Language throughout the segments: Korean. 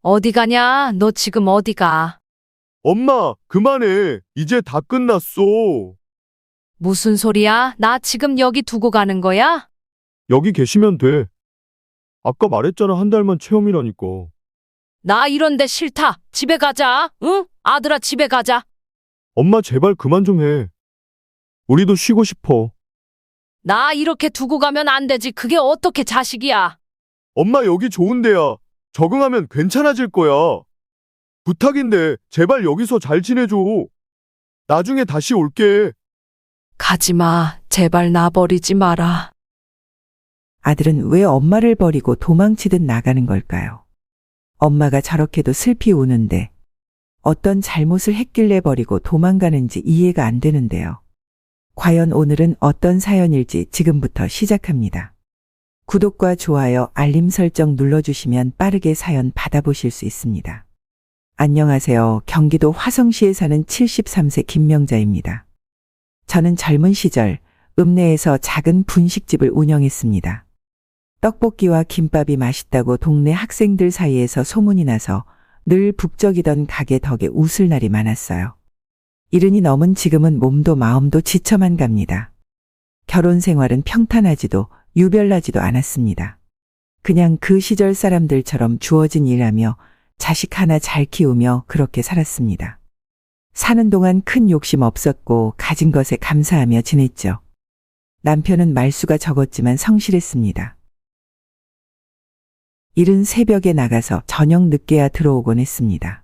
어디 가냐? 너 지금 어디 가? 엄마, 그만해. 이제 다 끝났어. 무슨 소리야? 나 지금 여기 두고 가는 거야? 여기 계시면 돼. 아까 말했잖아, 한 달만 체험이라니까. 나 이런데 싫다. 집에 가자. 응? 아들아, 집에 가자. 엄마, 제발 그만 좀 해. 우리도 쉬고 싶어. 나 이렇게 두고 가면 안 되지. 그게 어떻게 자식이야? 엄마, 여기 좋은 데야. 적응하면 괜찮아질 거야. 부탁인데, 제발 여기서 잘 지내줘. 나중에 다시 올게. 가지 마. 제발 나 버리지 마라. 아들은 왜 엄마를 버리고 도망치듯 나가는 걸까요? 엄마가 저렇게도 슬피 우는데 어떤 잘못을 했길래 버리고 도망가는지 이해가 안 되는데요. 과연 오늘은 어떤 사연일지 지금부터 시작합니다. 구독과 좋아요, 알림 설정 눌러주시면 빠르게 사연 받아보실 수 있습니다. 안녕하세요. 경기도 화성시에 사는 73세 김명자입니다. 저는 젊은 시절 읍내에서 작은 분식집을 운영했습니다. 떡볶이와 김밥이 맛있다고 동네 학생들 사이에서 소문이 나서 늘 북적이던 가게 덕에 웃을 날이 많았어요. 70이 넘은 지금은 몸도 마음도 지쳐만 갑니다. 결혼 생활은 평탄하지도 유별나지도 않았습니다. 그냥 그 시절 사람들처럼 주어진 일하며 자식 하나 잘 키우며 그렇게 살았습니다. 사는 동안 큰 욕심 없었고 가진 것에 감사하며 지냈죠. 남편은 말수가 적었지만 성실했습니다. 이른 새벽에 나가서 저녁 늦게야 들어오곤 했습니다.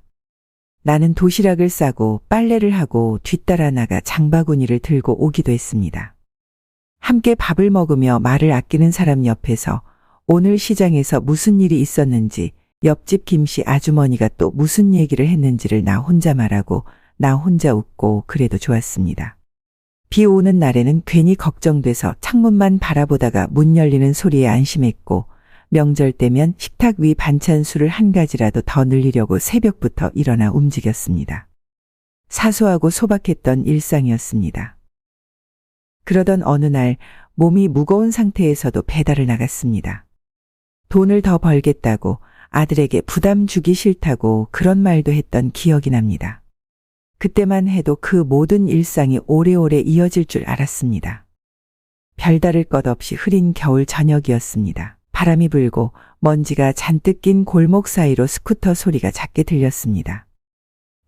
나는 도시락을 싸고 빨래를 하고 뒤따라 나가 장바구니를 들고 오기도 했습니다. 함께 밥을 먹으며 말을 아끼는 사람 옆에서 오늘 시장에서 무슨 일이 있었는지, 옆집 김씨 아주머니가 또 무슨 얘기를 했는지를 나 혼자 말하고 나 혼자 웃고 그래도 좋았습니다. 비 오는 날에는 괜히 걱정돼서 창문만 바라보다가 문 열리는 소리에 안심했고, 명절 때면 식탁 위 반찬수를 한 가지라도 더 늘리려고 새벽부터 일어나 움직였습니다. 사소하고 소박했던 일상이었습니다. 그러던 어느 날 몸이 무거운 상태에서도 배달을 나갔습니다. 돈을 더 벌겠다고, 아들에게 부담 주기 싫다고 그런 말도 했던 기억이 납니다. 그때만 해도 그 모든 일상이 오래오래 이어질 줄 알았습니다. 별다를 것 없이 흐린 겨울 저녁이었습니다. 바람이 불고 먼지가 잔뜩 낀 골목 사이로 스쿠터 소리가 작게 들렸습니다.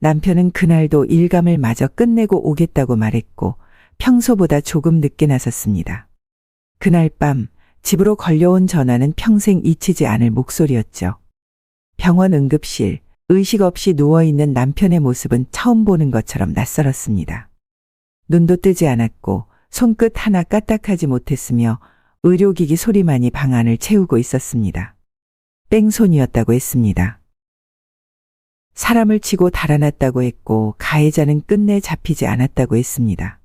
남편은 그날도 일감을 마저 끝내고 오겠다고 말했고 평소보다 조금 늦게 나섰습니다. 그날 밤 집으로 걸려온 전화는 평생 잊히지 않을 목소리였죠. 병원 응급실, 의식 없이 누워있는 남편의 모습은 처음 보는 것처럼 낯설었습니다. 눈도 뜨지 않았고 손끝 하나 까딱하지 못했으며 의료기기 소리만이 방 안을 채우고 있었습니다. 뺑소니였다고 했습니다. 사람을 치고 달아났다고 했고 가해자는 끝내 잡히지 않았다고 했습니다.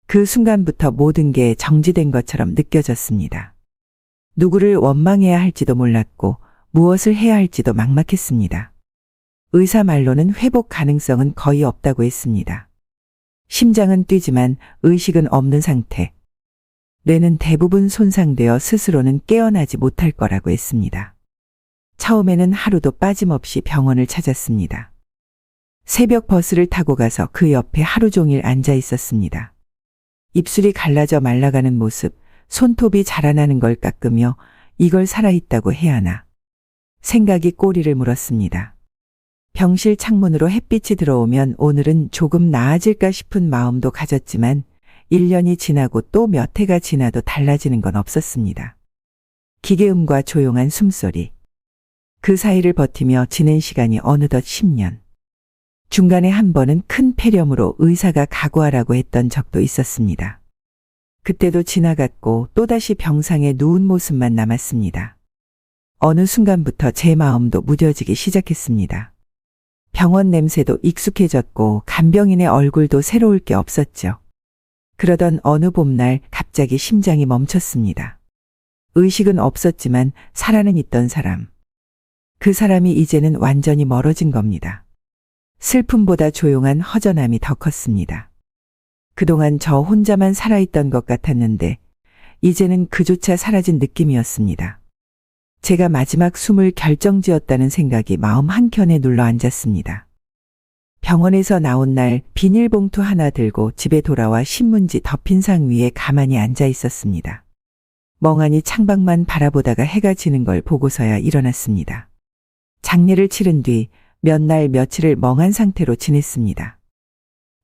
그 순간부터 모든 게 정지된 것처럼 느껴졌습니다. 누구를 원망해야 할지도 몰랐고 무엇을 해야 할지도 막막했습니다. 의사 말로는 회복 가능성은 거의 없다고 했습니다. 심장은 뛰지만 의식은 없는 상태. 뇌는 대부분 손상되어 스스로는 깨어나지 못할 거라고 했습니다. 처음에는 하루도 빠짐없이 병원을 찾았습니다. 새벽 버스를 타고 가서 그 옆에 하루 종일 앉아 있었습니다. 입술이 갈라져 말라가는 모습, 손톱이 자라나는 걸 깎으며 이걸 살아있다고 해야 하나. 생각이 꼬리를 물었습니다. 병실 창문으로 햇빛이 들어오면 오늘은 조금 나아질까 싶은 마음도 가졌지만 1년이 지나고 또 몇 해가 지나도 달라지는 건 없었습니다. 기계음과 조용한 숨소리. 그 사이를 버티며 지낸 시간이 어느덧 10년. 중간에 한 번은 큰 폐렴으로 의사가 각오하라고 했던 적도 있었습니다. 그때도 지나갔고 또다시 병상에 누운 모습만 남았습니다. 어느 순간부터 제 마음도 무뎌지기 시작했습니다. 병원 냄새도 익숙해졌고 간병인의 얼굴도 새로울 게 없었죠. 그러던 어느 봄날 갑자기 심장이 멈췄습니다. 의식은 없었지만 살아는 있던 사람. 그 사람이 이제는 완전히 멀어진 겁니다. 슬픔보다 조용한 허전함이 더 컸습니다. 그동안 저 혼자만 살아있던 것 같았는데 이제는 그조차 사라진 느낌이었습니다. 제가 마지막 숨을 결정지었다는 생각이 마음 한켠에 눌러 앉았습니다. 병원에서 나온 날 비닐봉투 하나 들고 집에 돌아와 신문지 덮인 상 위에 가만히 앉아 있었습니다. 멍하니 창밖만 바라보다가 해가 지는 걸 보고서야 일어났습니다. 장례를 치른 뒤 몇 날 며칠을 멍한 상태로 지냈습니다.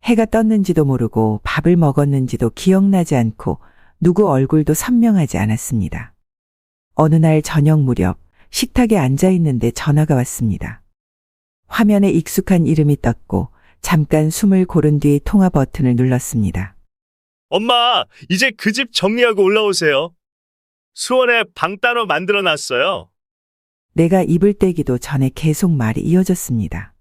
해가 떴는지도 모르고 밥을 먹었는지도 기억나지 않고 누구 얼굴도 선명하지 않았습니다. 어느 날 저녁 무렵 식탁에 앉아 있는데 전화가 왔습니다. 화면에 익숙한 이름이 떴고 잠깐 숨을 고른 뒤 통화 버튼을 눌렀습니다. 엄마, 이제 그 집 정리하고 올라오세요. 수원에 방 따로 만들어 놨어요. 내가 입을 떼기도 전에 계속 말이 이어졌습니다.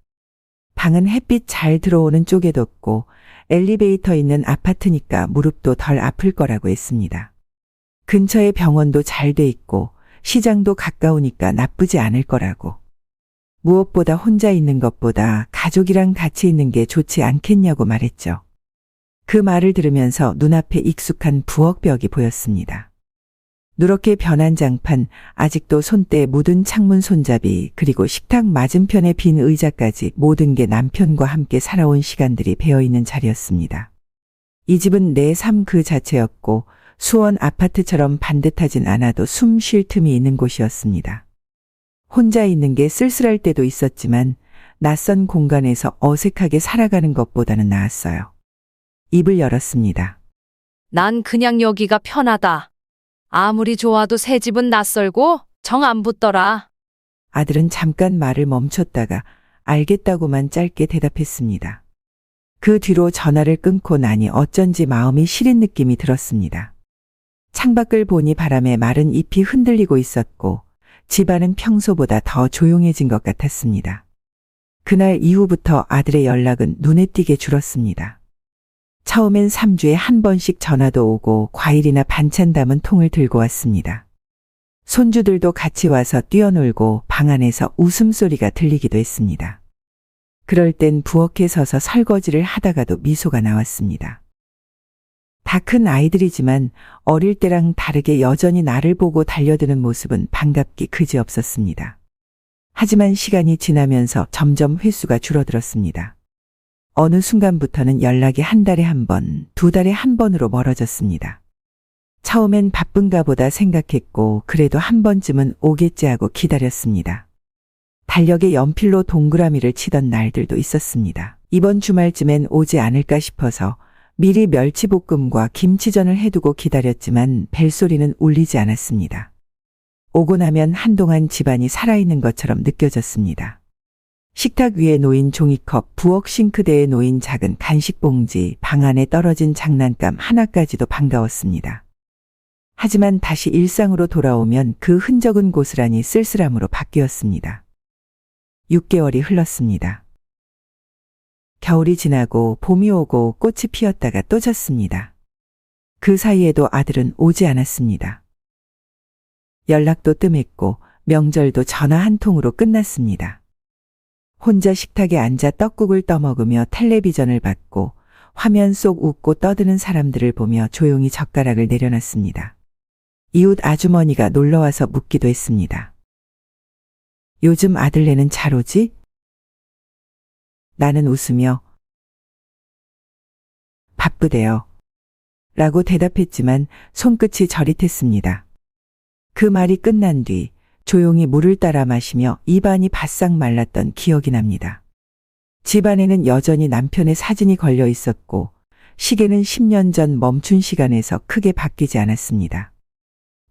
방은 햇빛 잘 들어오는 쪽에 뒀고 엘리베이터 있는 아파트니까 무릎도 덜 아플 거라고 했습니다. 근처에 병원도 잘 돼 있고 시장도 가까우니까 나쁘지 않을 거라고. 무엇보다 혼자 있는 것보다 가족이랑 같이 있는 게 좋지 않겠냐고 말했죠. 그 말을 들으면서 눈앞에 익숙한 부엌벽이 보였습니다. 누렇게 변한 장판, 아직도 손때 묻은 창문 손잡이, 그리고 식탁 맞은편의 빈 의자까지 모든 게 남편과 함께 살아온 시간들이 배어있는 자리였습니다. 이 집은 내 삶 그 자체였고 수원 아파트처럼 반듯하진 않아도 숨 쉴 틈이 있는 곳이었습니다. 혼자 있는 게 쓸쓸할 때도 있었지만 낯선 공간에서 어색하게 살아가는 것보다는 나았어요. 입을 열었습니다. 난 그냥 여기가 편하다. 아무리 좋아도 새 집은 낯설고 정 안 붙더라. 아들은 잠깐 말을 멈췄다가 알겠다고만 짧게 대답했습니다. 그 뒤로 전화를 끊고 나니 어쩐지 마음이 시린 느낌이 들었습니다. 창밖을 보니 바람에 마른 잎이 흔들리고 있었고 집안은 평소보다 더 조용해진 것 같았습니다. 그날 이후부터 아들의 연락은 눈에 띄게 줄었습니다. 처음엔 3주에 한 번씩 전화도 오고 과일이나 반찬 담은 통을 들고 왔습니다. 손주들도 같이 와서 뛰어놀고 방 안에서 웃음소리가 들리기도 했습니다. 그럴 땐 부엌에 서서 설거지를 하다가도 미소가 나왔습니다. 다 큰 아이들이지만 어릴 때랑 다르게 여전히 나를 보고 달려드는 모습은 반갑기 그지없었습니다. 하지만 시간이 지나면서 점점 횟수가 줄어들었습니다. 어느 순간부터는 연락이 한 달에 한 번, 두 달에 한 번으로 멀어졌습니다. 처음엔 바쁜가 보다 생각했고 그래도 한 번쯤은 오겠지 하고 기다렸습니다. 달력에 연필로 동그라미를 치던 날들도 있었습니다. 이번 주말쯤엔 오지 않을까 싶어서 미리 멸치볶음과 김치전을 해두고 기다렸지만 벨소리는 울리지 않았습니다. 오고 나면 한동안 집안이 살아있는 것처럼 느껴졌습니다. 식탁 위에 놓인 종이컵, 부엌 싱크대에 놓인 작은 간식 봉지, 방 안에 떨어진 장난감 하나까지도 반가웠습니다. 하지만 다시 일상으로 돌아오면 그 흔적은 고스란히 쓸쓸함으로 바뀌었습니다. 6개월이 흘렀습니다. 겨울이 지나고 봄이 오고 꽃이 피었다가 또 졌습니다. 그 사이에도 아들은 오지 않았습니다. 연락도 뜸했고 명절도 전화 한 통으로 끝났습니다. 혼자 식탁에 앉아 떡국을 떠먹으며 텔레비전을 봤고 화면 속 웃고 떠드는 사람들을 보며 조용히 젓가락을 내려놨습니다. 이웃 아주머니가 놀러와서 묻기도 했습니다. 요즘 아들네는 잘 오지? 나는 웃으며 바쁘대요. 라고 대답했지만 손끝이 저릿했습니다. 그 말이 끝난 뒤 조용히 물을 따라 마시며 입안이 바싹 말랐던 기억이 납니다. 집안에는 여전히 남편의 사진이 걸려 있었고 시계는 10년 전 멈춘 시간에서 크게 바뀌지 않았습니다.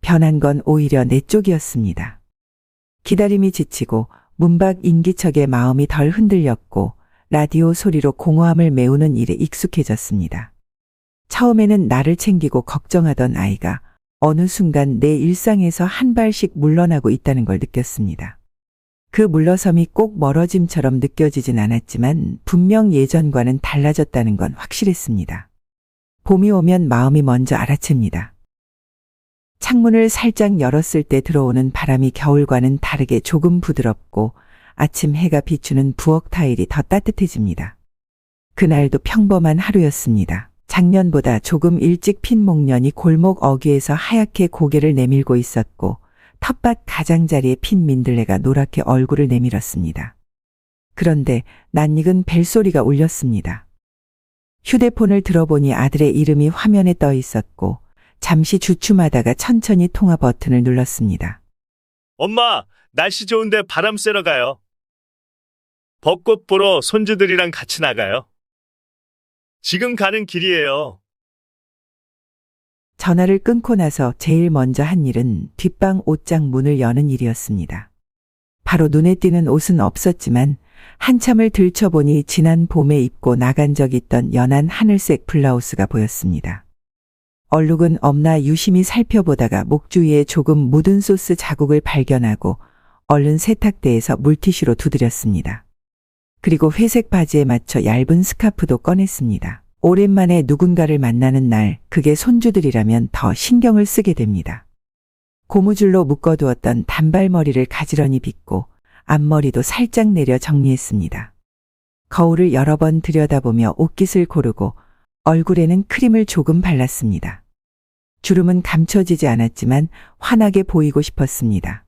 변한 건 오히려 내 쪽이었습니다. 기다림이 지치고 문밖 인기척에 마음이 덜 흔들렸고 라디오 소리로 공허함을 메우는 일에 익숙해졌습니다. 처음에는 나를 챙기고 걱정하던 아이가 어느 순간 내 일상에서 한 발씩 물러나고 있다는 걸 느꼈습니다. 그 물러섬이 꼭 멀어짐처럼 느껴지진 않았지만 분명 예전과는 달라졌다는 건 확실했습니다. 봄이 오면 마음이 먼저 알아챕니다. 창문을 살짝 열었을 때 들어오는 바람이 겨울과는 다르게 조금 부드럽고 아침 해가 비추는 부엌 타일이 더 따뜻해집니다. 그날도 평범한 하루였습니다. 작년보다 조금 일찍 핀 목련이 골목 어귀에서 하얗게 고개를 내밀고 있었고 텃밭 가장자리에 핀 민들레가 노랗게 얼굴을 내밀었습니다. 그런데 낯익은 벨소리가 울렸습니다. 휴대폰을 들어보니 아들의 이름이 화면에 떠 있었고 잠시 주춤하다가 천천히 통화 버튼을 눌렀습니다. 엄마, 날씨 좋은데 바람 쐬러 가요. 벚꽃 보러 손주들이랑 같이 나가요. 지금 가는 길이에요. 전화를 끊고 나서 제일 먼저 한 일은 뒷방 옷장 문을 여는 일이었습니다. 바로 눈에 띄는 옷은 없었지만 한참을 들춰보니 지난 봄에 입고 나간 적 있던 연한 하늘색 블라우스가 보였습니다. 얼룩은 없나 유심히 살펴보다가 목 주위에 조금 묻은 소스 자국을 발견하고 얼른 세탁대에서 물티슈로 두드렸습니다. 그리고 회색 바지에 맞춰 얇은 스카프도 꺼냈습니다. 오랜만에 누군가를 만나는 날, 그게 손주들이라면 더 신경을 쓰게 됩니다. 고무줄로 묶어두었던 단발머리를 가지런히 빗고 앞머리도 살짝 내려 정리했습니다. 거울을 여러 번 들여다보며 옷깃을 고르고 얼굴에는 크림을 조금 발랐습니다. 주름은 감춰지지 않았지만 환하게 보이고 싶었습니다.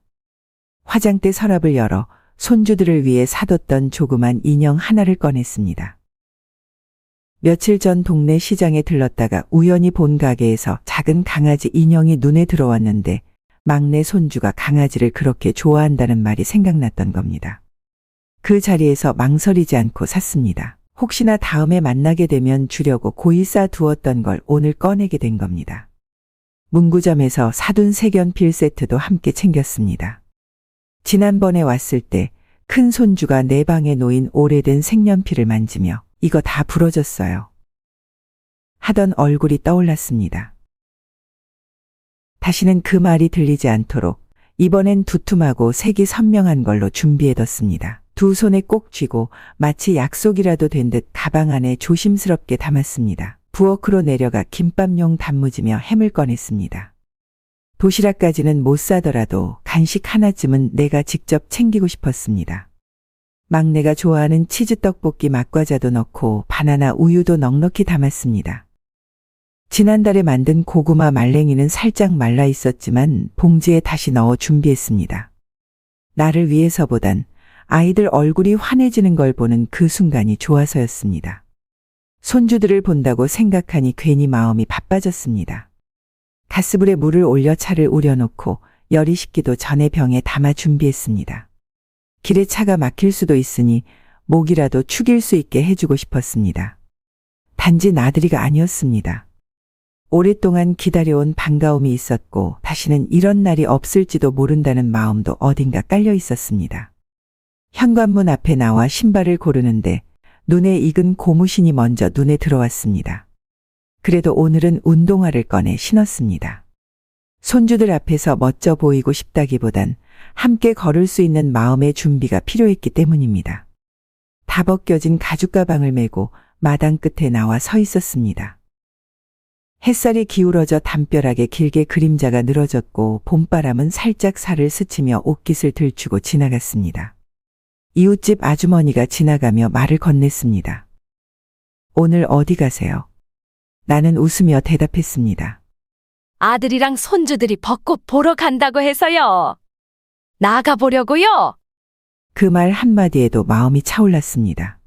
화장대 서랍을 열어 손주들을 위해 사뒀던 조그만 인형 하나를 꺼냈습니다. 며칠 전 동네 시장에 들렀다가 우연히 본 가게에서 작은 강아지 인형이 눈에 들어왔는데 막내 손주가 강아지를 그렇게 좋아한다는 말이 생각났던 겁니다. 그 자리에서 망설이지 않고 샀습니다. 혹시나 다음에 만나게 되면 주려고 고이 싸두었던 걸 오늘 꺼내게 된 겁니다. 문구점에서 사둔 색연필 세트도 함께 챙겼습니다. 지난번에 왔을 때 큰 손주가 내 방에 놓인 오래된 색연필을 만지며 이거 다 부러졌어요. 하던 얼굴이 떠올랐습니다. 다시는 그 말이 들리지 않도록 이번엔 두툼하고 색이 선명한 걸로 준비해뒀습니다. 두 손에 꼭 쥐고 마치 약속이라도 된 듯 가방 안에 조심스럽게 담았습니다. 부엌으로 내려가 김밥용 단무지며 햄을 꺼냈습니다. 도시락까지는 못 사더라도 간식 하나쯤은 내가 직접 챙기고 싶었습니다. 막내가 좋아하는 치즈 떡볶이 맛과자도 넣고 바나나 우유도 넉넉히 담았습니다. 지난달에 만든 고구마 말랭이는 살짝 말라 있었지만 봉지에 다시 넣어 준비했습니다. 나를 위해서보단 아이들 얼굴이 환해지는 걸 보는 그 순간이 좋아서였습니다. 손주들을 본다고 생각하니 괜히 마음이 바빠졌습니다. 가스불에 물을 올려 차를 우려놓고 열이 식기도 전에 병에 담아 준비했습니다. 길에 차가 막힐 수도 있으니 목이라도 축일 수 있게 해주고 싶었습니다. 단지 나들이가 아니었습니다. 오랫동안 기다려온 반가움이 있었고 다시는 이런 날이 없을지도 모른다는 마음도 어딘가 깔려 있었습니다. 현관문 앞에 나와 신발을 고르는데 눈에 익은 고무신이 먼저 눈에 들어왔습니다. 그래도 오늘은 운동화를 꺼내 신었습니다. 손주들 앞에서 멋져 보이고 싶다기보단 함께 걸을 수 있는 마음의 준비가 필요했기 때문입니다. 다 벗겨진 가죽 가방을 메고 마당 끝에 나와 서 있었습니다. 햇살이 기울어져 담벼락에 길게 그림자가 늘어졌고 봄바람은 살짝 살을 스치며 옷깃을 들추고 지나갔습니다. 이웃집 아주머니가 지나가며 말을 건넸습니다. 오늘 어디 가세요? 나는 웃으며 대답했습니다. 아들이랑 손주들이 벚꽃 보러 간다고 해서요. 나가보려고요. 그 말 한마디에도 마음이 차올랐습니다.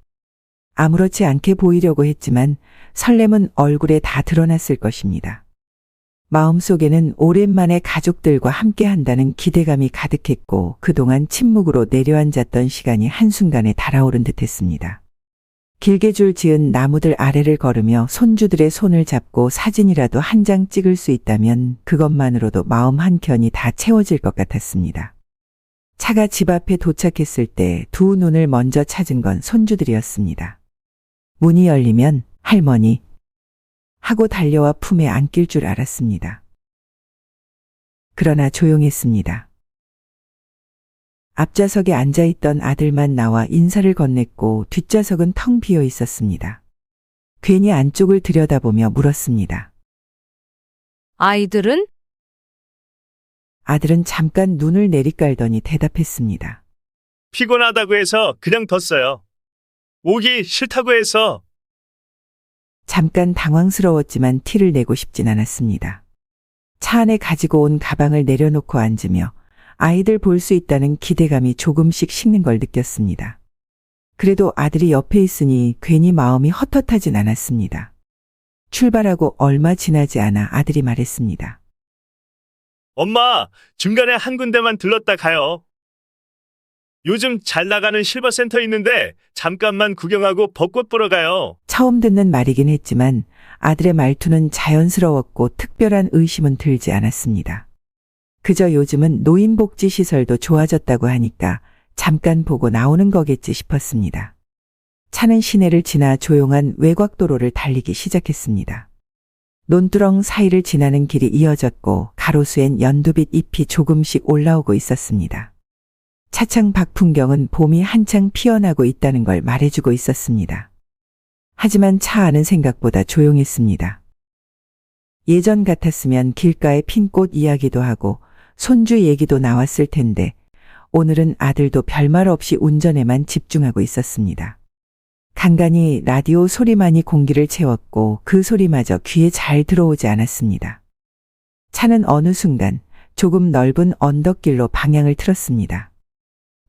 아무렇지 않게 보이려고 했지만 설렘은 얼굴에 다 드러났을 것입니다. 마음속에는 오랜만에 가족들과 함께 한다는 기대감이 가득했고 그동안 침묵으로 내려앉았던 시간이 한순간에 달아오른 듯했습니다. 길게 줄 지은 나무들 아래를 걸으며 손주들의 손을 잡고 사진이라도 한 장 찍을 수 있다면 그것만으로도 마음 한켠이 다 채워질 것 같았습니다. 차가 집 앞에 도착했을 때 두 눈을 먼저 찾은 건 손주들이었습니다. 문이 열리면 할머니 하고 달려와 품에 안길 줄 알았습니다. 그러나 조용했습니다. 앞좌석에 앉아있던 아들만 나와 인사를 건넸고 뒷좌석은 텅 비어 있었습니다. 괜히 안쪽을 들여다보며 물었습니다. 아이들은? 아들은 잠깐 눈을 내리깔더니 대답했습니다. 피곤하다고 해서 그냥 뒀어요. 오기 싫다고 해서. 잠깐 당황스러웠지만 티를 내고 싶진 않았습니다. 차 안에 가지고 온 가방을 내려놓고 앉으며 아이들 볼 수 있다는 기대감이 조금씩 식는 걸 느꼈습니다. 그래도 아들이 옆에 있으니 괜히 마음이 헛헛하진 않았습니다. 출발하고 얼마 지나지 않아 아들이 말했습니다. 엄마, 중간에 한 군데만 들렀다 가요. 요즘 잘 나가는 실버센터 있는데 잠깐만 구경하고 벚꽃 보러 가요. 처음 듣는 말이긴 했지만 아들의 말투는 자연스러웠고 특별한 의심은 들지 않았습니다. 그저 요즘은 노인복지시설도 좋아졌다고 하니까 잠깐 보고 나오는 거겠지 싶었습니다. 차는 시내를 지나 조용한 외곽도로를 달리기 시작했습니다. 논두렁 사이를 지나는 길이 이어졌고 가로수엔 연두빛 잎이 조금씩 올라오고 있었습니다. 차창 밖 풍경은 봄이 한창 피어나고 있다는 걸 말해주고 있었습니다. 하지만 차 안은 생각보다 조용했습니다. 예전 같았으면 길가에 핀 꽃 이야기도 하고 손주 얘기도 나왔을 텐데 오늘은 아들도 별말 없이 운전에만 집중하고 있었습니다. 간간히 라디오 소리만이 공기를 채웠고 그 소리마저 귀에 잘 들어오지 않았습니다. 차는 어느 순간 조금 넓은 언덕길로 방향을 틀었습니다.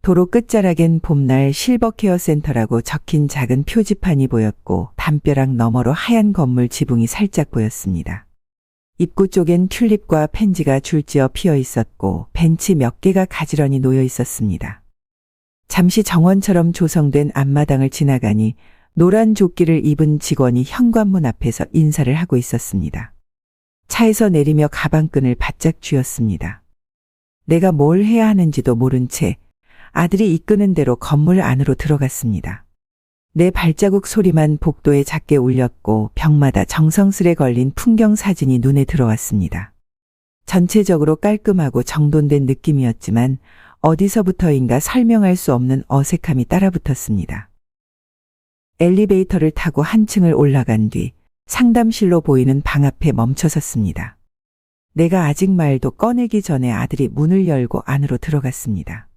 도로 끝자락엔 봄날 실버케어 센터라고 적힌 작은 표지판이 보였고 담벼락 너머로 하얀 건물 지붕이 살짝 보였습니다. 입구 쪽엔 튤립과 펜지가 줄지어 피어 있었고 벤치 몇 개가 가지런히 놓여 있었습니다. 잠시 정원처럼 조성된 앞마당을 지나가니 노란 조끼를 입은 직원이 현관문 앞에서 인사를 하고 있었습니다. 차에서 내리며 가방끈을 바짝 쥐었습니다. 내가 뭘 해야 하는지도 모른 채 아들이 이끄는 대로 건물 안으로 들어갔습니다. 내 발자국 소리만 복도에 작게 울렸고 벽마다 정성스레 걸린 풍경 사진이 눈에 들어왔습니다. 전체적으로 깔끔하고 정돈된 느낌이었지만 어디서부터인가 설명할 수 없는 어색함이 따라붙었습니다. 엘리베이터를 타고 한 층을 올라간 뒤 상담실로 보이는 방 앞에 멈춰섰습니다. 내가 아직 말도 꺼내기 전에 아들이 문을 열고 안으로 들어갔습니다.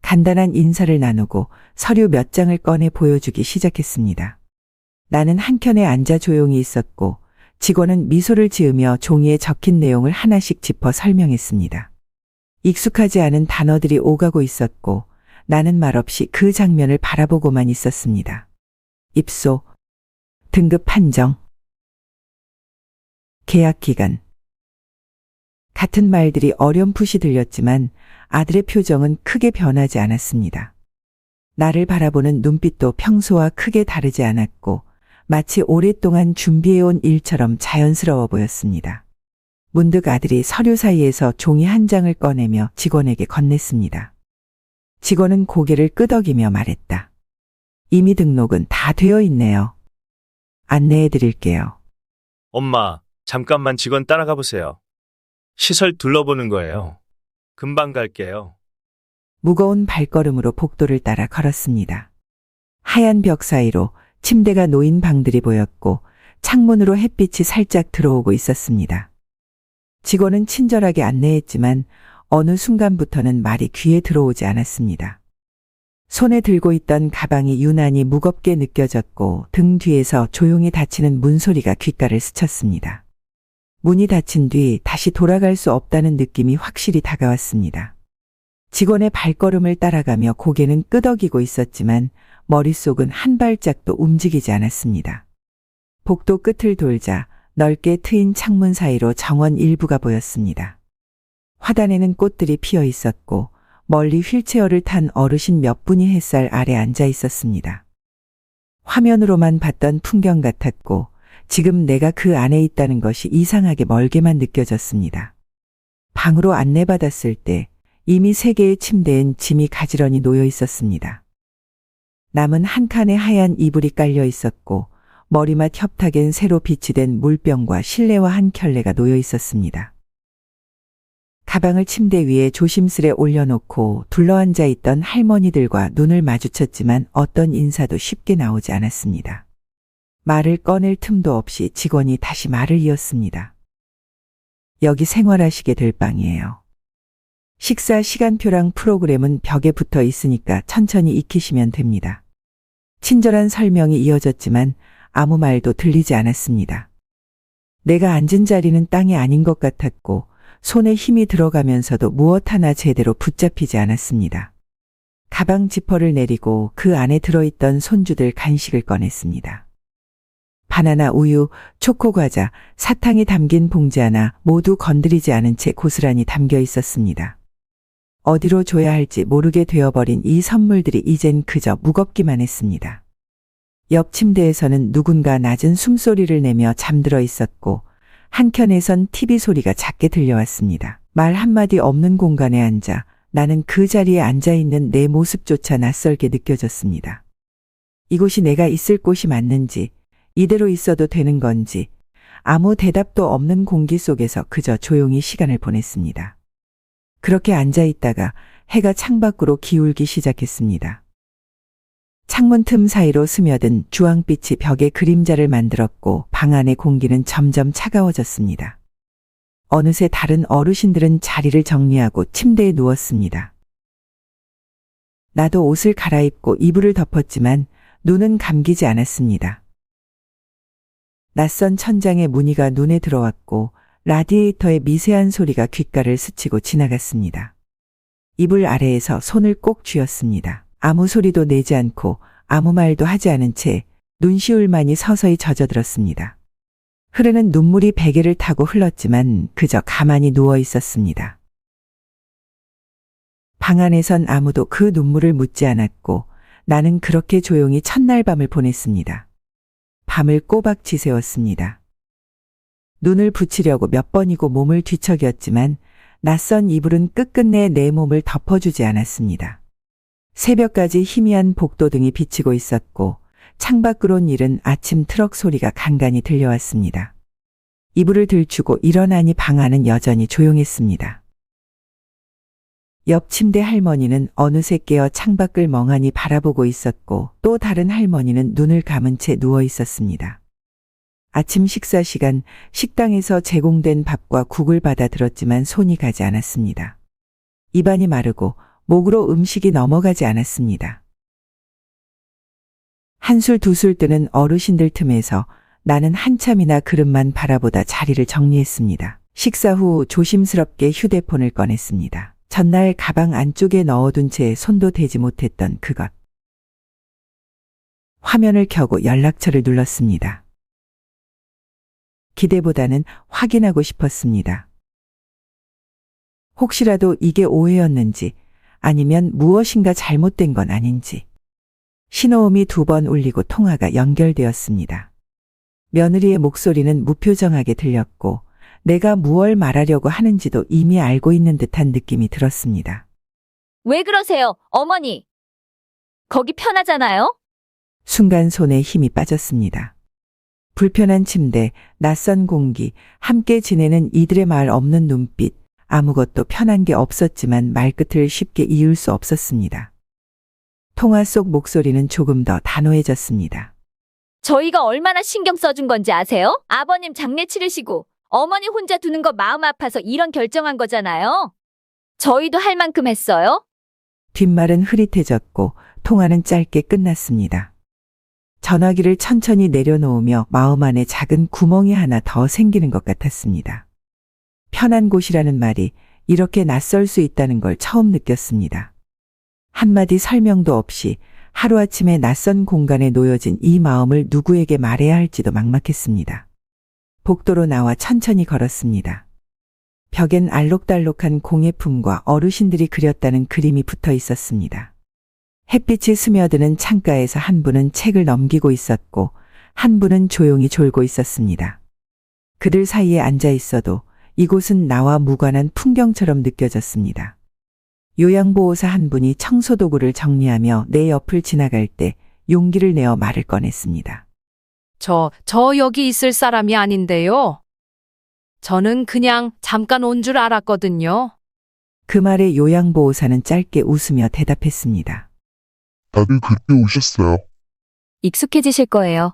간단한 인사를 나누고 서류 몇 장을 꺼내 보여주기 시작했습니다. 나는 한켠에 앉아 조용히 있었고 직원은 미소를 지으며 종이에 적힌 내용을 하나씩 짚어 설명했습니다. 익숙하지 않은 단어들이 오가고 있었고 나는 말없이 그 장면을 바라보고만 있었습니다. 입소, 등급 판정, 계약 기간. 같은 말들이 어렴풋이 들렸지만 아들의 표정은 크게 변하지 않았습니다. 나를 바라보는 눈빛도 평소와 크게 다르지 않았고 마치 오랫동안 준비해온 일처럼 자연스러워 보였습니다. 문득 아들이 서류 사이에서 종이 한 장을 꺼내며 직원에게 건넸습니다. 직원은 고개를 끄덕이며 말했다. 이미 등록은 다 되어 있네요. 안내해 드릴게요. 엄마, 잠깐만 직원 따라가 보세요. 시설 둘러보는 거예요. 금방 갈게요. 무거운 발걸음으로 복도를 따라 걸었습니다. 하얀 벽 사이로 침대가 놓인 방들이 보였고 창문으로 햇빛이 살짝 들어오고 있었습니다. 직원은 친절하게 안내했지만 어느 순간부터는 말이 귀에 들어오지 않았습니다. 손에 들고 있던 가방이 유난히 무겁게 느껴졌고 등 뒤에서 조용히 닫히는 문소리가 귓가를 스쳤습니다. 문이 닫힌 뒤 다시 돌아갈 수 없다는 느낌이 확실히 다가왔습니다. 직원의 발걸음을 따라가며 고개는 끄덕이고 있었지만 머릿속은 한 발짝도 움직이지 않았습니다. 복도 끝을 돌자 넓게 트인 창문 사이로 정원 일부가 보였습니다. 화단에는 꽃들이 피어 있었고 멀리 휠체어를 탄 어르신 몇 분이 햇살 아래 앉아 있었습니다. 화면으로만 봤던 풍경 같았고 지금 내가 그 안에 있다는 것이 이상하게 멀게만 느껴졌습니다. 방으로 안내받았을 때 이미 3개의 침대엔 짐이 가지런히 놓여 있었습니다. 남은 한 칸에 하얀 이불이 깔려 있었고 머리맡 협탁엔 새로 비치된 물병과 실내화 한 켤레가 놓여 있었습니다. 가방을 침대 위에 조심스레 올려놓고 둘러앉아 있던 할머니들과 눈을 마주쳤지만 어떤 인사도 쉽게 나오지 않았습니다. 말을 꺼낼 틈도 없이 직원이 다시 말을 이었습니다. 여기 생활하시게 될 방이에요. 식사 시간표랑 프로그램은 벽에 붙어 있으니까 천천히 익히시면 됩니다. 친절한 설명이 이어졌지만 아무 말도 들리지 않았습니다. 내가 앉은 자리는 땅이 아닌 것 같았고 손에 힘이 들어가면서도 무엇 하나 제대로 붙잡히지 않았습니다. 가방 지퍼를 내리고 그 안에 들어있던 손주들 간식을 꺼냈습니다. 바나나 우유, 초코 과자, 사탕이 담긴 봉지 하나 모두 건드리지 않은 채 고스란히 담겨 있었습니다. 어디로 줘야 할지 모르게 되어버린 이 선물들이 이젠 그저 무겁기만 했습니다. 옆 침대에서는 누군가 낮은 숨소리를 내며 잠들어 있었고 한켠에선 TV 소리가 작게 들려왔습니다. 말 한마디 없는 공간에 앉아 나는 그 자리에 앉아있는 내 모습조차 낯설게 느껴졌습니다. 이곳이 내가 있을 곳이 맞는지, 이대로 있어도 되는 건지 아무 대답도 없는 공기 속에서 그저 조용히 시간을 보냈습니다. 그렇게 앉아있다가 해가 창밖으로 기울기 시작했습니다. 창문 틈 사이로 스며든 주황빛이 벽에 그림자를 만들었고 방 안의 공기는 점점 차가워졌습니다. 어느새 다른 어르신들은 자리를 정리하고 침대에 누웠습니다. 나도 옷을 갈아입고 이불을 덮었지만 눈은 감기지 않았습니다. 낯선 천장의 무늬가 눈에 들어왔고 라디에이터의 미세한 소리가 귓가를 스치고 지나갔습니다. 이불 아래에서 손을 꼭 쥐었습니다. 아무 소리도 내지 않고 아무 말도 하지 않은 채 눈시울만이 서서히 젖어들었습니다. 흐르는 눈물이 베개를 타고 흘렀지만 그저 가만히 누워 있었습니다. 방 안에선 아무도 그 눈물을 묻지 않았고 나는 그렇게 조용히 첫날 밤을 보냈습니다. 밤을 꼬박 지새웠습니다. 눈을 붙이려고 몇 번이고 몸을 뒤척였지만 낯선 이불은 끝끝내 내 몸을 덮어주지 않았습니다. 새벽까지 희미한 복도등이 비치고 있었고 창밖으론 이른 아침 트럭 소리가 간간히 들려왔습니다. 이불을 들추고 일어나니 방 안은 여전히 조용했습니다. 옆 침대 할머니는 어느새 깨어 창밖을 멍하니 바라보고 있었고 또 다른 할머니는 눈을 감은 채 누워 있었습니다. 아침 식사 시간 식당에서 제공된 밥과 국을 받아 들었지만 손이 가지 않았습니다. 입안이 마르고 목으로 음식이 넘어가지 않았습니다. 한술 두술 뜨는 어르신들 틈에서 나는 한참이나 그릇만 바라보다 자리를 정리했습니다. 식사 후 조심스럽게 휴대폰을 꺼냈습니다. 전날 가방 안쪽에 넣어둔 채 손도 대지 못했던 그것. 화면을 켜고 연락처를 눌렀습니다. 기대보다는 확인하고 싶었습니다. 혹시라도 이게 오해였는지 아니면 무엇인가 잘못된 건 아닌지. 신호음이 2번 울리고 통화가 연결되었습니다. 며느리의 목소리는 무표정하게 들렸고 내가 무얼 말하려고 하는지도 이미 알고 있는 듯한 느낌이 들었습니다. 왜 그러세요, 어머니? 거기 편하잖아요? 순간 손에 힘이 빠졌습니다. 불편한 침대, 낯선 공기, 함께 지내는 이들의 말 없는 눈빛, 아무것도 편한 게 없었지만 말끝을 쉽게 이을 수 없었습니다. 통화 속 목소리는 조금 더 단호해졌습니다. 저희가 얼마나 신경 써준 건지 아세요? 아버님 장례 치르시고 어머니 혼자 두는 거 마음 아파서 이런 결정한 거잖아요. 저희도 할 만큼 했어요. 뒷말은 흐릿해졌고 통화는 짧게 끝났습니다. 전화기를 천천히 내려놓으며 마음 안에 작은 구멍이 하나 더 생기는 것 같았습니다. 편한 곳이라는 말이 이렇게 낯설 수 있다는 걸 처음 느꼈습니다. 한마디 설명도 없이 하루아침에 낯선 공간에 놓여진 이 마음을 누구에게 말해야 할지도 막막했습니다. 복도로 나와 천천히 걸었습니다. 벽엔 알록달록한 공예품과 어르신들이 그렸다는 그림이 붙어 있었습니다. 햇빛이 스며드는 창가에서 한 분은 책을 넘기고 있었고 한 분은 조용히 졸고 있었습니다. 그들 사이에 앉아 있어도 이곳은 나와 무관한 풍경처럼 느껴졌습니다. 요양보호사 한 분이 청소도구를 정리하며 내 옆을 지나갈 때 용기를 내어 말을 꺼냈습니다. 저 여기 있을 사람이 아닌데요. 저는 그냥 잠깐 온 줄 알았거든요. 그 말에 요양보호사는 짧게 웃으며 대답했습니다. 다들 그때 오셨어요. 익숙해지실 거예요.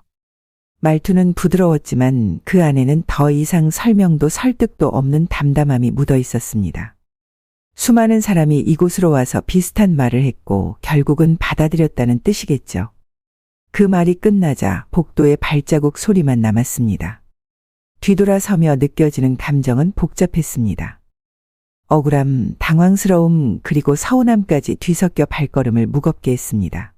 말투는 부드러웠지만 그 안에는 더 이상 설명도 설득도 없는 담담함이 묻어 있었습니다. 수많은 사람이 이곳으로 와서 비슷한 말을 했고 결국은 받아들였다는 뜻이겠죠. 그 말이 끝나자 복도에 발자국 소리만 남았습니다. 뒤돌아서며 느껴지는 감정은 복잡했습니다. 억울함, 당황스러움, 그리고 서운함까지 뒤섞여 발걸음을 무겁게 했습니다.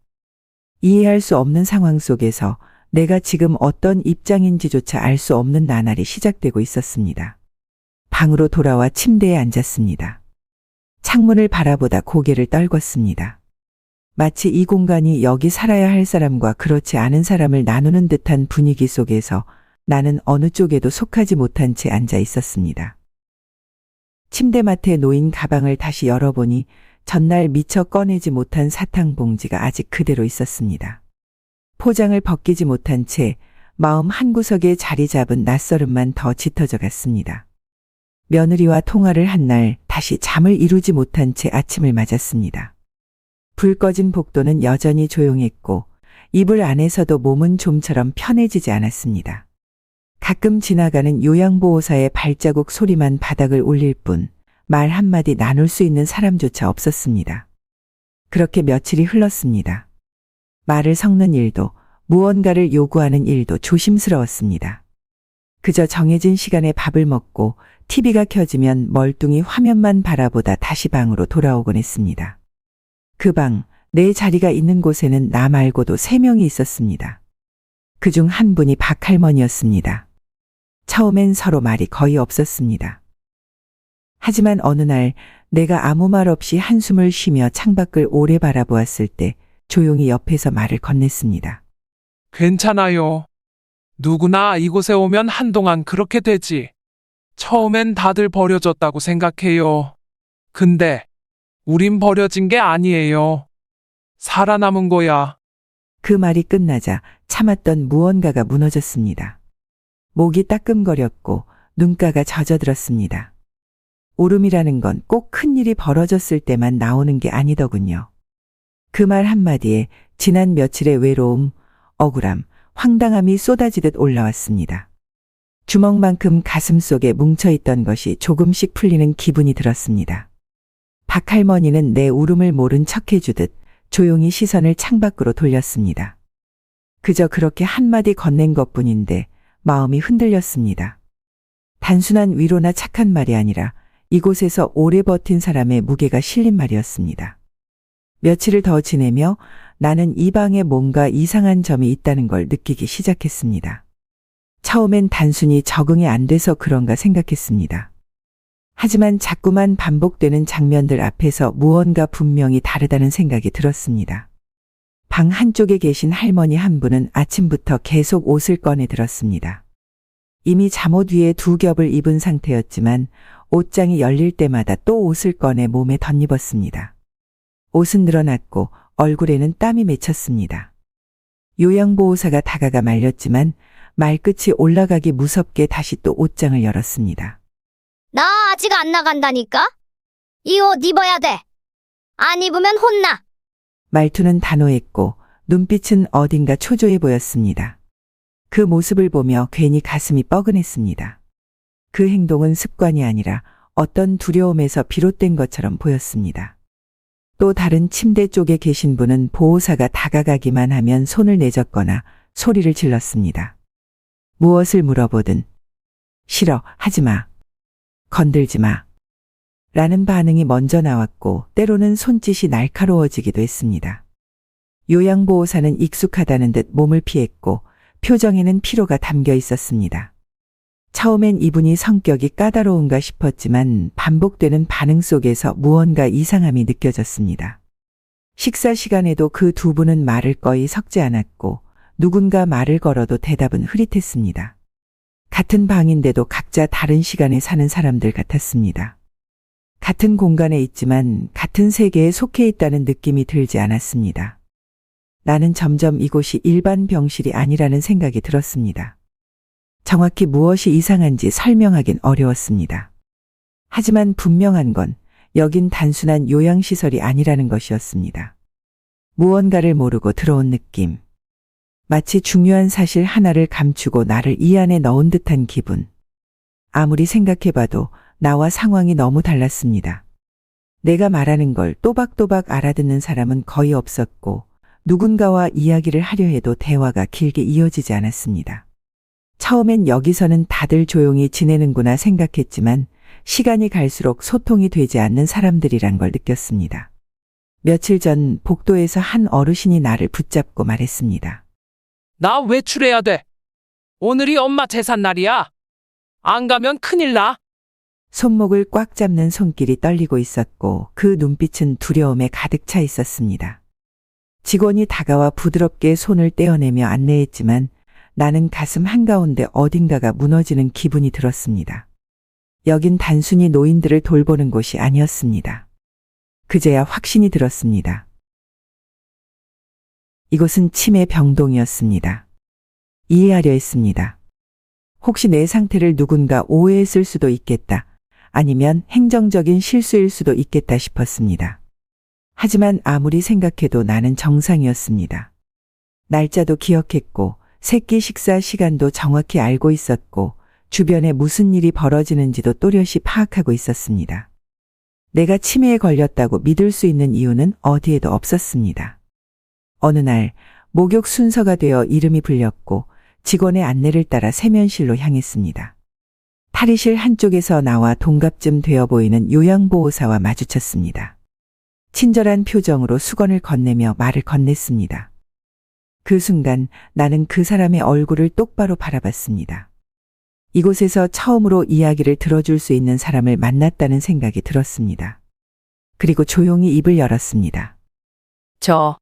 이해할 수 없는 상황 속에서 내가 지금 어떤 입장인지조차 알 수 없는 나날이 시작되고 있었습니다. 방으로 돌아와 침대에 앉았습니다. 창문을 바라보다 고개를 떨궜습니다. 마치 이 공간이 여기 살아야 할 사람과 그렇지 않은 사람을 나누는 듯한 분위기 속에서 나는 어느 쪽에도 속하지 못한 채 앉아 있었습니다. 침대맡에 놓인 가방을 다시 열어보니 전날 미처 꺼내지 못한 사탕 봉지가 아직 그대로 있었습니다. 포장을 벗기지 못한 채 마음 한구석에 자리 잡은 낯설음만 더 짙어져 갔습니다. 며느리와 통화를 한 날 다시 잠을 이루지 못한 채 아침을 맞았습니다. 불 꺼진 복도는 여전히 조용했고 이불 안에서도 몸은 좀처럼 편해지지 않았습니다. 가끔 지나가는 요양보호사의 발자국 소리만 바닥을 울릴 뿐 말 한마디 나눌 수 있는 사람조차 없었습니다. 그렇게 며칠이 흘렀습니다. 말을 섞는 일도 무언가를 요구하는 일도 조심스러웠습니다. 그저 정해진 시간에 밥을 먹고 TV가 켜지면 멀뚱히 화면만 바라보다 다시 방으로 돌아오곤 했습니다. 그 방, 내 자리가 있는 곳에는 나 말고도 3명이 있었습니다. 그중 한 분이 박할머니였습니다. 처음엔 서로 말이 거의 없었습니다. 하지만 어느 날 내가 아무 말 없이 한숨을 쉬며 창밖을 오래 바라보았을 때 조용히 옆에서 말을 건넸습니다. 괜찮아요. 누구나 이곳에 오면 한동안 그렇게 되지. 처음엔 다들 버려졌다고 생각해요. 근데 우린 버려진 게 아니에요. 살아남은 거야. 그 말이 끝나자 참았던 무언가가 무너졌습니다. 목이 따끔거렸고 눈가가 젖어들었습니다. 울음이라는 건 꼭 큰일이 벌어졌을 때만 나오는 게 아니더군요. 그 말 한마디에 지난 며칠의 외로움, 억울함, 황당함이 쏟아지듯 올라왔습니다. 주먹만큼 가슴 속에 뭉쳐있던 것이 조금씩 풀리는 기분이 들었습니다. 박할머니는 내 울음을 모른 척해주듯 조용히 시선을 창밖으로 돌렸습니다. 그저 그렇게 한마디 건넨 것뿐인데 마음이 흔들렸습니다. 단순한 위로나 착한 말이 아니라 이곳에서 오래 버틴 사람의 무게가 실린 말이었습니다. 며칠을 더 지내며 나는 이 방에 뭔가 이상한 점이 있다는 걸 느끼기 시작했습니다. 처음엔 단순히 적응이 안 돼서 그런가 생각했습니다. 하지만 자꾸만 반복되는 장면들 앞에서 무언가 분명히 다르다는 생각이 들었습니다. 방 한쪽에 계신 할머니 한 분은 아침부터 계속 옷을 꺼내 들었습니다. 이미 잠옷 위에 2겹을 입은 상태였지만 옷장이 열릴 때마다 또 옷을 꺼내 몸에 덧입었습니다. 옷은 늘어났고 얼굴에는 땀이 맺혔습니다. 요양보호사가 다가가 말렸지만 말끝이 올라가기 무섭게 다시 또 옷장을 열었습니다. 나 아직 안 나간다니까? 이 옷 입어야 돼. 안 입으면 혼나. 말투는 단호했고 눈빛은 어딘가 초조해 보였습니다. 그 모습을 보며 괜히 가슴이 뻐근했습니다. 그 행동은 습관이 아니라 어떤 두려움에서 비롯된 것처럼 보였습니다. 또 다른 침대 쪽에 계신 분은 보호사가 다가가기만 하면 손을 내젓거나 소리를 질렀습니다. 무엇을 물어보든 싫어, 하지 마, 건들지 마 라는 반응이 먼저 나왔고 때로는 손짓이 날카로워지기도 했습니다. 요양보호사는 익숙하다는 듯 몸을 피했고 표정에는 피로가 담겨 있었습니다. 처음엔 이분이 성격이 까다로운가 싶었지만 반복되는 반응 속에서 무언가 이상함이 느껴졌습니다. 식사 시간에도 그 2분은 말을 거의 섞지 않았고 누군가 말을 걸어도 대답은 흐릿했습니다. 같은 방인데도 각자 다른 시간에 사는 사람들 같았습니다. 같은 공간에 있지만 같은 세계에 속해 있다는 느낌이 들지 않았습니다. 나는 점점 이곳이 일반 병실이 아니라는 생각이 들었습니다. 정확히 무엇이 이상한지 설명하긴 어려웠습니다. 하지만 분명한 건 여긴 단순한 요양시설이 아니라는 것이었습니다. 무언가를 모르고 들어온 느낌. 마치 중요한 사실 하나를 감추고 나를 이 안에 넣은 듯한 기분. 아무리 생각해봐도 나와 상황이 너무 달랐습니다. 내가 말하는 걸 또박또박 알아듣는 사람은 거의 없었고 누군가와 이야기를 하려 해도 대화가 길게 이어지지 않았습니다. 처음엔 여기서는 다들 조용히 지내는구나 생각했지만 시간이 갈수록 소통이 되지 않는 사람들이란 걸 느꼈습니다. 며칠 전 복도에서 한 어르신이 나를 붙잡고 말했습니다. 나 외출해야 돼. 오늘이 엄마 제삿날이야. 안 가면 큰일 나. 손목을 꽉 잡는 손길이 떨리고 있었고 그 눈빛은 두려움에 가득 차 있었습니다. 직원이 다가와 부드럽게 손을 떼어내며 안내했지만 나는 가슴 한가운데 어딘가가 무너지는 기분이 들었습니다. 여긴 단순히 노인들을 돌보는 곳이 아니었습니다. 그제야 확신이 들었습니다. 이곳은 치매 병동이었습니다. 이해하려 했습니다. 혹시 내 상태를 누군가 오해했을 수도 있겠다. 아니면 행정적인 실수일 수도 있겠다 싶었습니다. 하지만 아무리 생각해도 나는 정상이었습니다. 날짜도 기억했고 새끼 식사 시간도 정확히 알고 있었고 주변에 무슨 일이 벌어지는지도 또렷이 파악하고 있었습니다. 내가 치매에 걸렸다고 믿을 수 있는 이유는 어디에도 없었습니다. 어느 날 목욕 순서가 되어 이름이 불렸고 직원의 안내를 따라 세면실로 향했습니다. 탈의실 한쪽에서 나와 동갑쯤 되어 보이는 요양보호사와 마주쳤습니다. 친절한 표정으로 수건을 건네며 말을 건넸습니다. 그 순간 나는 그 사람의 얼굴을 똑바로 바라봤습니다. 이곳에서 처음으로 이야기를 들어줄 수 있는 사람을 만났다는 생각이 들었습니다. 그리고 조용히 입을 열었습니다. 저,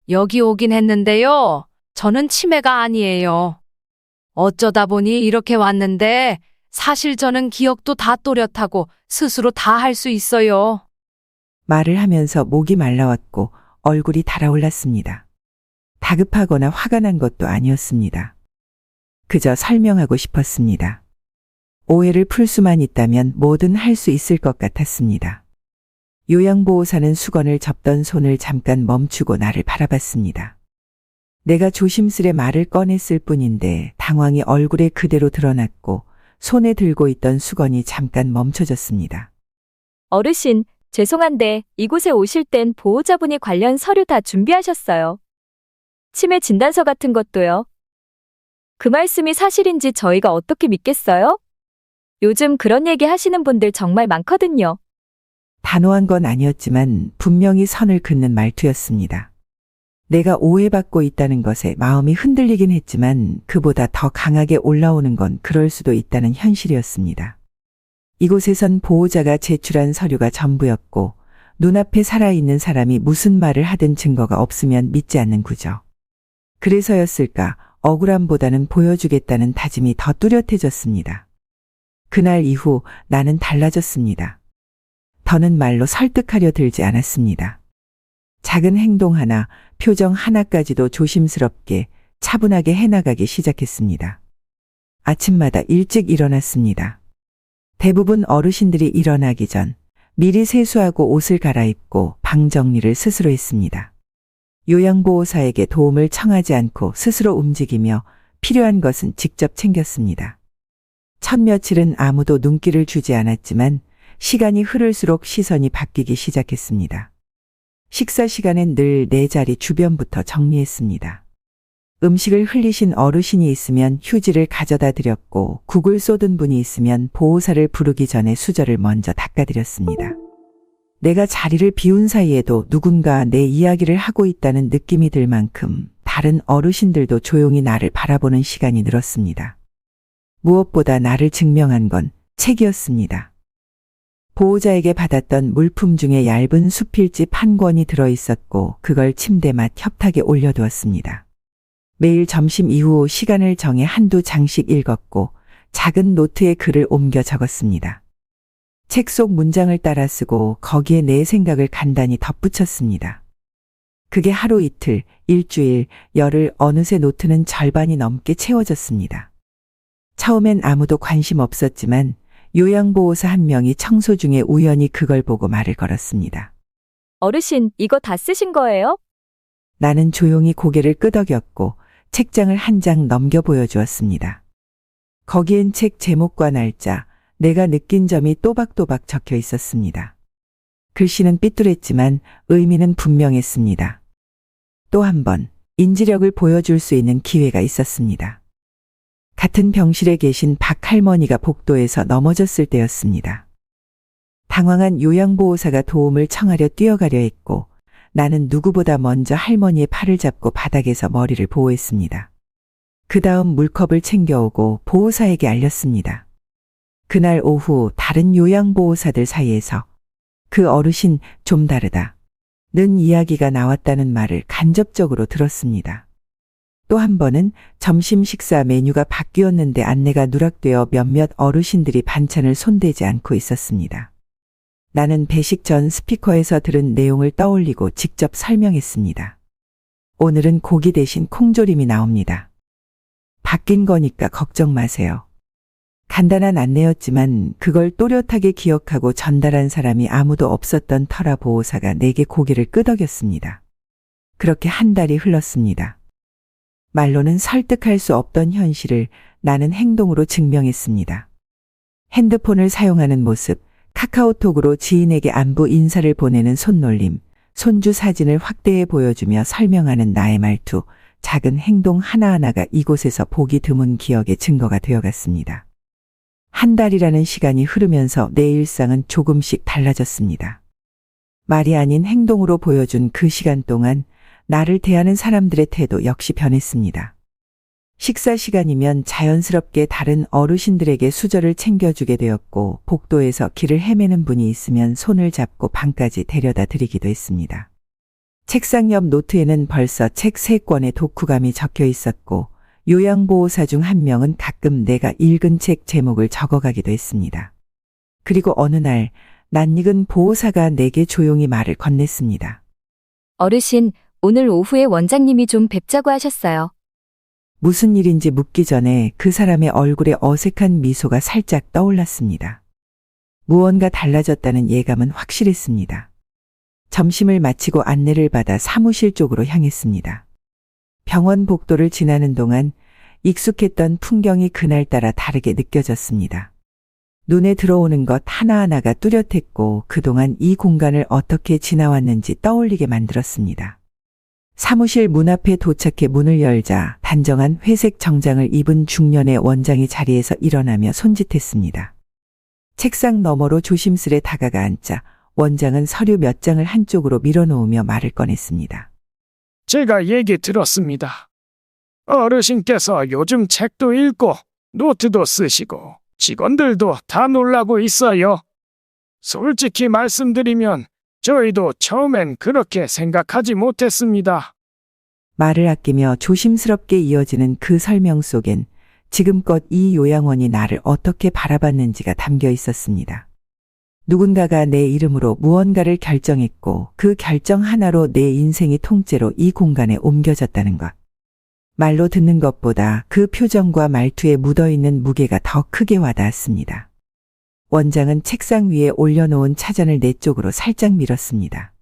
여기 오긴 했는데요. 저는 치매가 아니에요. 어쩌다 보니 이렇게 왔는데 사실 저는 기억도 다 또렷하고 스스로 다 할 수 있어요. 말을 하면서 목이 말라왔고 얼굴이 달아올랐습니다. 다급하거나 화가 난 것도 아니었습니다. 그저 설명하고 싶었습니다. 오해를 풀 수만 있다면 뭐든 할 수 있을 것 같았습니다. 요양보호사는 수건을 접던 손을 잠깐 멈추고 나를 바라봤습니다. 내가 조심스레 말을 꺼냈을 뿐인데 당황이 얼굴에 그대로 드러났고 손에 들고 있던 수건이 잠깐 멈춰졌습니다. 어르신, 죄송한데 이곳에 오실 땐 보호자분이 관련 서류 다 준비하셨어요. 치매 진단서 같은 것도요. 그 말씀이 사실인지 저희가 어떻게 믿겠어요? 요즘 그런 얘기 하시는 분들 정말 많거든요. 단호한 건 아니었지만 분명히 선을 긋는 말투였습니다. 내가 오해받고 있다는 것에 마음이 흔들리긴 했지만 그보다 더 강하게 올라오는 건 그럴 수도 있다는 현실이었습니다. 이곳에선 보호자가 제출한 서류가 전부였고 눈앞에 살아있는 사람이 무슨 말을 하든 증거가 없으면 믿지 않는 구조. 그래서였을까 억울함보다는 보여주겠다는 다짐이 더 뚜렷해졌습니다. 그날 이후 나는 달라졌습니다. 더는 말로 설득하려 들지 않았습니다. 작은 행동 하나, 표정 하나까지도 조심스럽게 차분하게 해나가기 시작했습니다. 아침마다 일찍 일어났습니다. 대부분 어르신들이 일어나기 전 미리 세수하고 옷을 갈아입고 방 정리를 스스로 했습니다. 요양보호사에게 도움을 청하지 않고 스스로 움직이며 필요한 것은 직접 챙겼습니다. 첫 며칠은 아무도 눈길을 주지 않았지만 시간이 흐를수록 시선이 바뀌기 시작했습니다. 식사 시간엔 늘 내 자리 주변부터 정리했습니다. 음식을 흘리신 어르신이 있으면 휴지를 가져다 드렸고 국을 쏟은 분이 있으면 보호사를 부르기 전에 수저를 먼저 닦아드렸습니다. 내가 자리를 비운 사이에도 누군가 내 이야기를 하고 있다는 느낌이 들 만큼 다른 어르신들도 조용히 나를 바라보는 시간이 늘었습니다. 무엇보다 나를 증명한 건 책이었습니다. 보호자에게 받았던 물품 중에 얇은 수필집 한 권이 들어있었고 그걸 침대 맡 협탁에 올려두었습니다. 매일 점심 이후 시간을 정해 한두 장씩 읽었고 작은 노트에 글을 옮겨 적었습니다. 책 속 문장을 따라 쓰고 거기에 내 생각을 간단히 덧붙였습니다. 그게 하루 이틀, 일주일, 열흘 어느새 노트는 절반이 넘게 채워졌습니다. 처음엔 아무도 관심 없었지만 요양보호사 한 명이 청소 중에 우연히 그걸 보고 말을 걸었습니다. 어르신, 이거 다 쓰신 거예요? 나는 조용히 고개를 끄덕였고 책장을 한 장 넘겨 보여주었습니다. 거기엔 책 제목과 날짜, 내가 느낀 점이 또박또박 적혀 있었습니다. 글씨는 삐뚤했지만 의미는 분명했습니다. 또 한 번 인지력을 보여줄 수 있는 기회가 있었습니다. 같은 병실에 계신 박 할머니가 복도에서 넘어졌을 때였습니다. 당황한 요양보호사가 도움을 청하려 뛰어가려 했고 나는 누구보다 먼저 할머니의 팔을 잡고 바닥에서 머리를 보호했습니다. 그 다음 물컵을 챙겨오고 보호사에게 알렸습니다. 그날 오후 다른 요양보호사들 사이에서 그 어르신 좀 다르다 는 이야기가 나왔다는 말을 간접적으로 들었습니다. 또 한 번은 점심 식사 메뉴가 바뀌었는데 안내가 누락되어 몇몇 어르신들이 반찬을 손대지 않고 있었습니다. 나는 배식 전 스피커에서 들은 내용을 떠올리고 직접 설명했습니다. 오늘은 고기 대신 콩조림이 나옵니다. 바뀐 거니까 걱정 마세요. 간단한 안내였지만 그걸 또렷하게 기억하고 전달한 사람이 아무도 없었던 터라 보호사가 내게 고개를 끄덕였습니다. 그렇게 한 달이 흘렀습니다. 말로는 설득할 수 없던 현실을 나는 행동으로 증명했습니다. 핸드폰을 사용하는 모습, 카카오톡으로 지인에게 안부 인사를 보내는 손놀림, 손주 사진을 확대해 보여주며 설명하는 나의 말투, 작은 행동 하나하나가 이곳에서 보기 드문 기억의 증거가 되어갔습니다. 한 달이라는 시간이 흐르면서 내 일상은 조금씩 달라졌습니다. 말이 아닌 행동으로 보여준 그 시간 동안 나를 대하는 사람들의 태도 역시 변했습니다. 식사 시간이면 자연스럽게 다른 어르신들에게 수저를 챙겨주게 되었고 복도에서 길을 헤매는 분이 있으면 손을 잡고 방까지 데려다 드리기도 했습니다. 책상 옆 노트에는 벌써 책 3권의 독후감이 적혀 있었고 요양보호사 중 한 명은 가끔 내가 읽은 책 제목을 적어가기도 했습니다. 그리고 어느 날 낯익은 보호사가 내게 조용히 말을 건넸습니다. 어르신, 오늘 오후에 원장님이 좀 뵙자고 하셨어요. 무슨 일인지 묻기 전에 그 사람의 얼굴에 어색한 미소가 살짝 떠올랐습니다. 무언가 달라졌다는 예감은 확실했습니다. 점심을 마치고 안내를 받아 사무실 쪽으로 향했습니다. 병원 복도를 지나는 동안 익숙했던 풍경이 그날따라 다르게 느껴졌습니다. 눈에 들어오는 것 하나하나가 뚜렷했고 그동안 이 공간을 어떻게 지나왔는지 떠올리게 만들었습니다. 사무실 문 앞에 도착해 문을 열자 단정한 회색 정장을 입은 중년의 원장이 자리에서 일어나며 손짓했습니다. 책상 너머로 조심스레 다가가 앉자 원장은 서류 몇 장을 한쪽으로 밀어놓으며 말을 꺼냈습니다. 제가 얘기 들었습니다. 어르신께서 요즘 책도 읽고 노트도 쓰시고 직원들도 다 놀라고 있어요. 솔직히 말씀드리면 저희도 처음엔 그렇게 생각하지 못했습니다. 말을 아끼며 조심스럽게 이어지는 그 설명 속엔 지금껏 이 요양원이 나를 어떻게 바라봤는지가 담겨 있었습니다. 누군가가 내 이름으로 무언가를 결정했고 그 결정 하나로 내 인생이 통째로 이 공간에 옮겨졌다는 것. 말로 듣는 것보다 그 표정과 말투에 묻어있는 무게가 더 크게 와닿았습니다. 원장은 책상 위에 올려놓은 차잔을 내 쪽으로 살짝 밀었습니다.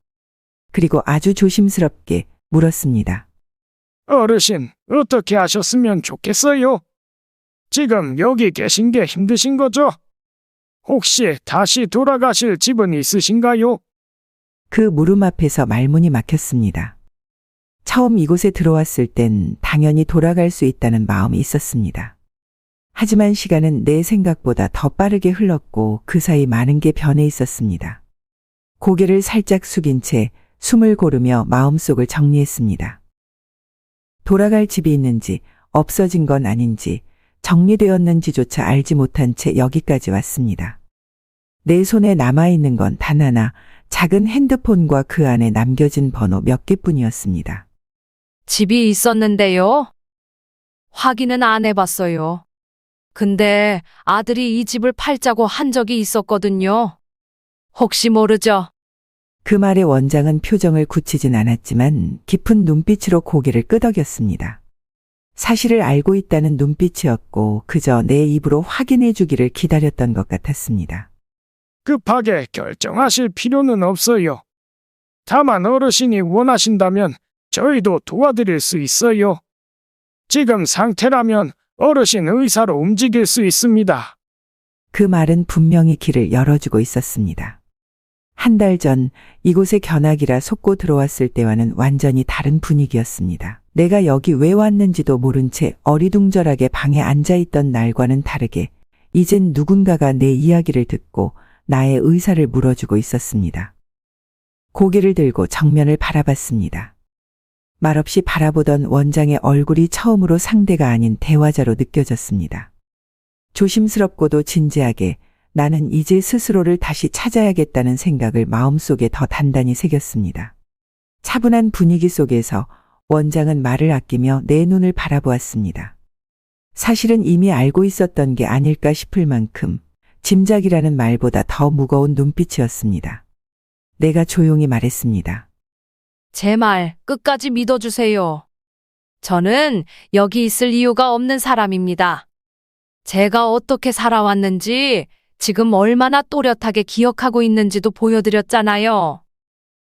그리고 아주 조심스럽게 물었습니다. 어르신, 어떻게 하셨으면 좋겠어요? 지금 여기 계신 게 힘드신 거죠? 혹시 다시 돌아가실 집은 있으신가요? 그 물음 앞에서 말문이 막혔습니다. 처음 이곳에 들어왔을 땐 당연히 돌아갈 수 있다는 마음이 있었습니다. 하지만 시간은 내 생각보다 더 빠르게 흘렀고 그 사이 많은 게 변해 있었습니다. 고개를 살짝 숙인 채 숨을 고르며 마음속을 정리했습니다. 돌아갈 집이 있는지 없어진 건 아닌지 정리되었는지조차 알지 못한 채 여기까지 왔습니다. 내 손에 남아있는 건 단 하나, 작은 핸드폰과 그 안에 남겨진 번호 몇 개뿐이었습니다. 집이 있었는데요. 확인은 안 해봤어요. 근데 아들이 이 집을 팔자고 한 적이 있었거든요. 혹시 모르죠? 그 말에 원장은 표정을 굳히진 않았지만 깊은 눈빛으로 고개를 끄덕였습니다. 사실을 알고 있다는 눈빛이었고 그저 내 입으로 확인해 주기를 기다렸던 것 같았습니다. 급하게 결정하실 필요는 없어요. 다만 어르신이 원하신다면 저희도 도와드릴 수 있어요. 지금 상태라면 어르신 의사로 움직일 수 있습니다. 그 말은 분명히 길을 열어주고 있었습니다. 한 달 전 이곳에 견학이라 속고 들어왔을 때와는 완전히 다른 분위기였습니다. 내가 여기 왜 왔는지도 모른 채 어리둥절하게 방에 앉아있던 날과는 다르게 이젠 누군가가 내 이야기를 듣고 나의 의사를 물어주고 있었습니다. 고개를 들고 정면을 바라봤습니다. 말없이 바라보던 원장의 얼굴이 처음으로 상대가 아닌 대화자로 느껴졌습니다. 조심스럽고도 진지하게 나는 이제 스스로를 다시 찾아야겠다는 생각을 마음속에 더 단단히 새겼습니다. 차분한 분위기 속에서 원장은 말을 아끼며 내 눈을 바라보았습니다. 사실은 이미 알고 있었던 게 아닐까 싶을 만큼 짐작이라는 말보다 더 무거운 눈빛이었습니다. 내가 조용히 말했습니다. 제 말 끝까지 믿어주세요. 저는 여기 있을 이유가 없는 사람입니다. 제가 어떻게 살아왔는지, 지금 얼마나 또렷하게 기억하고 있는지도 보여드렸잖아요.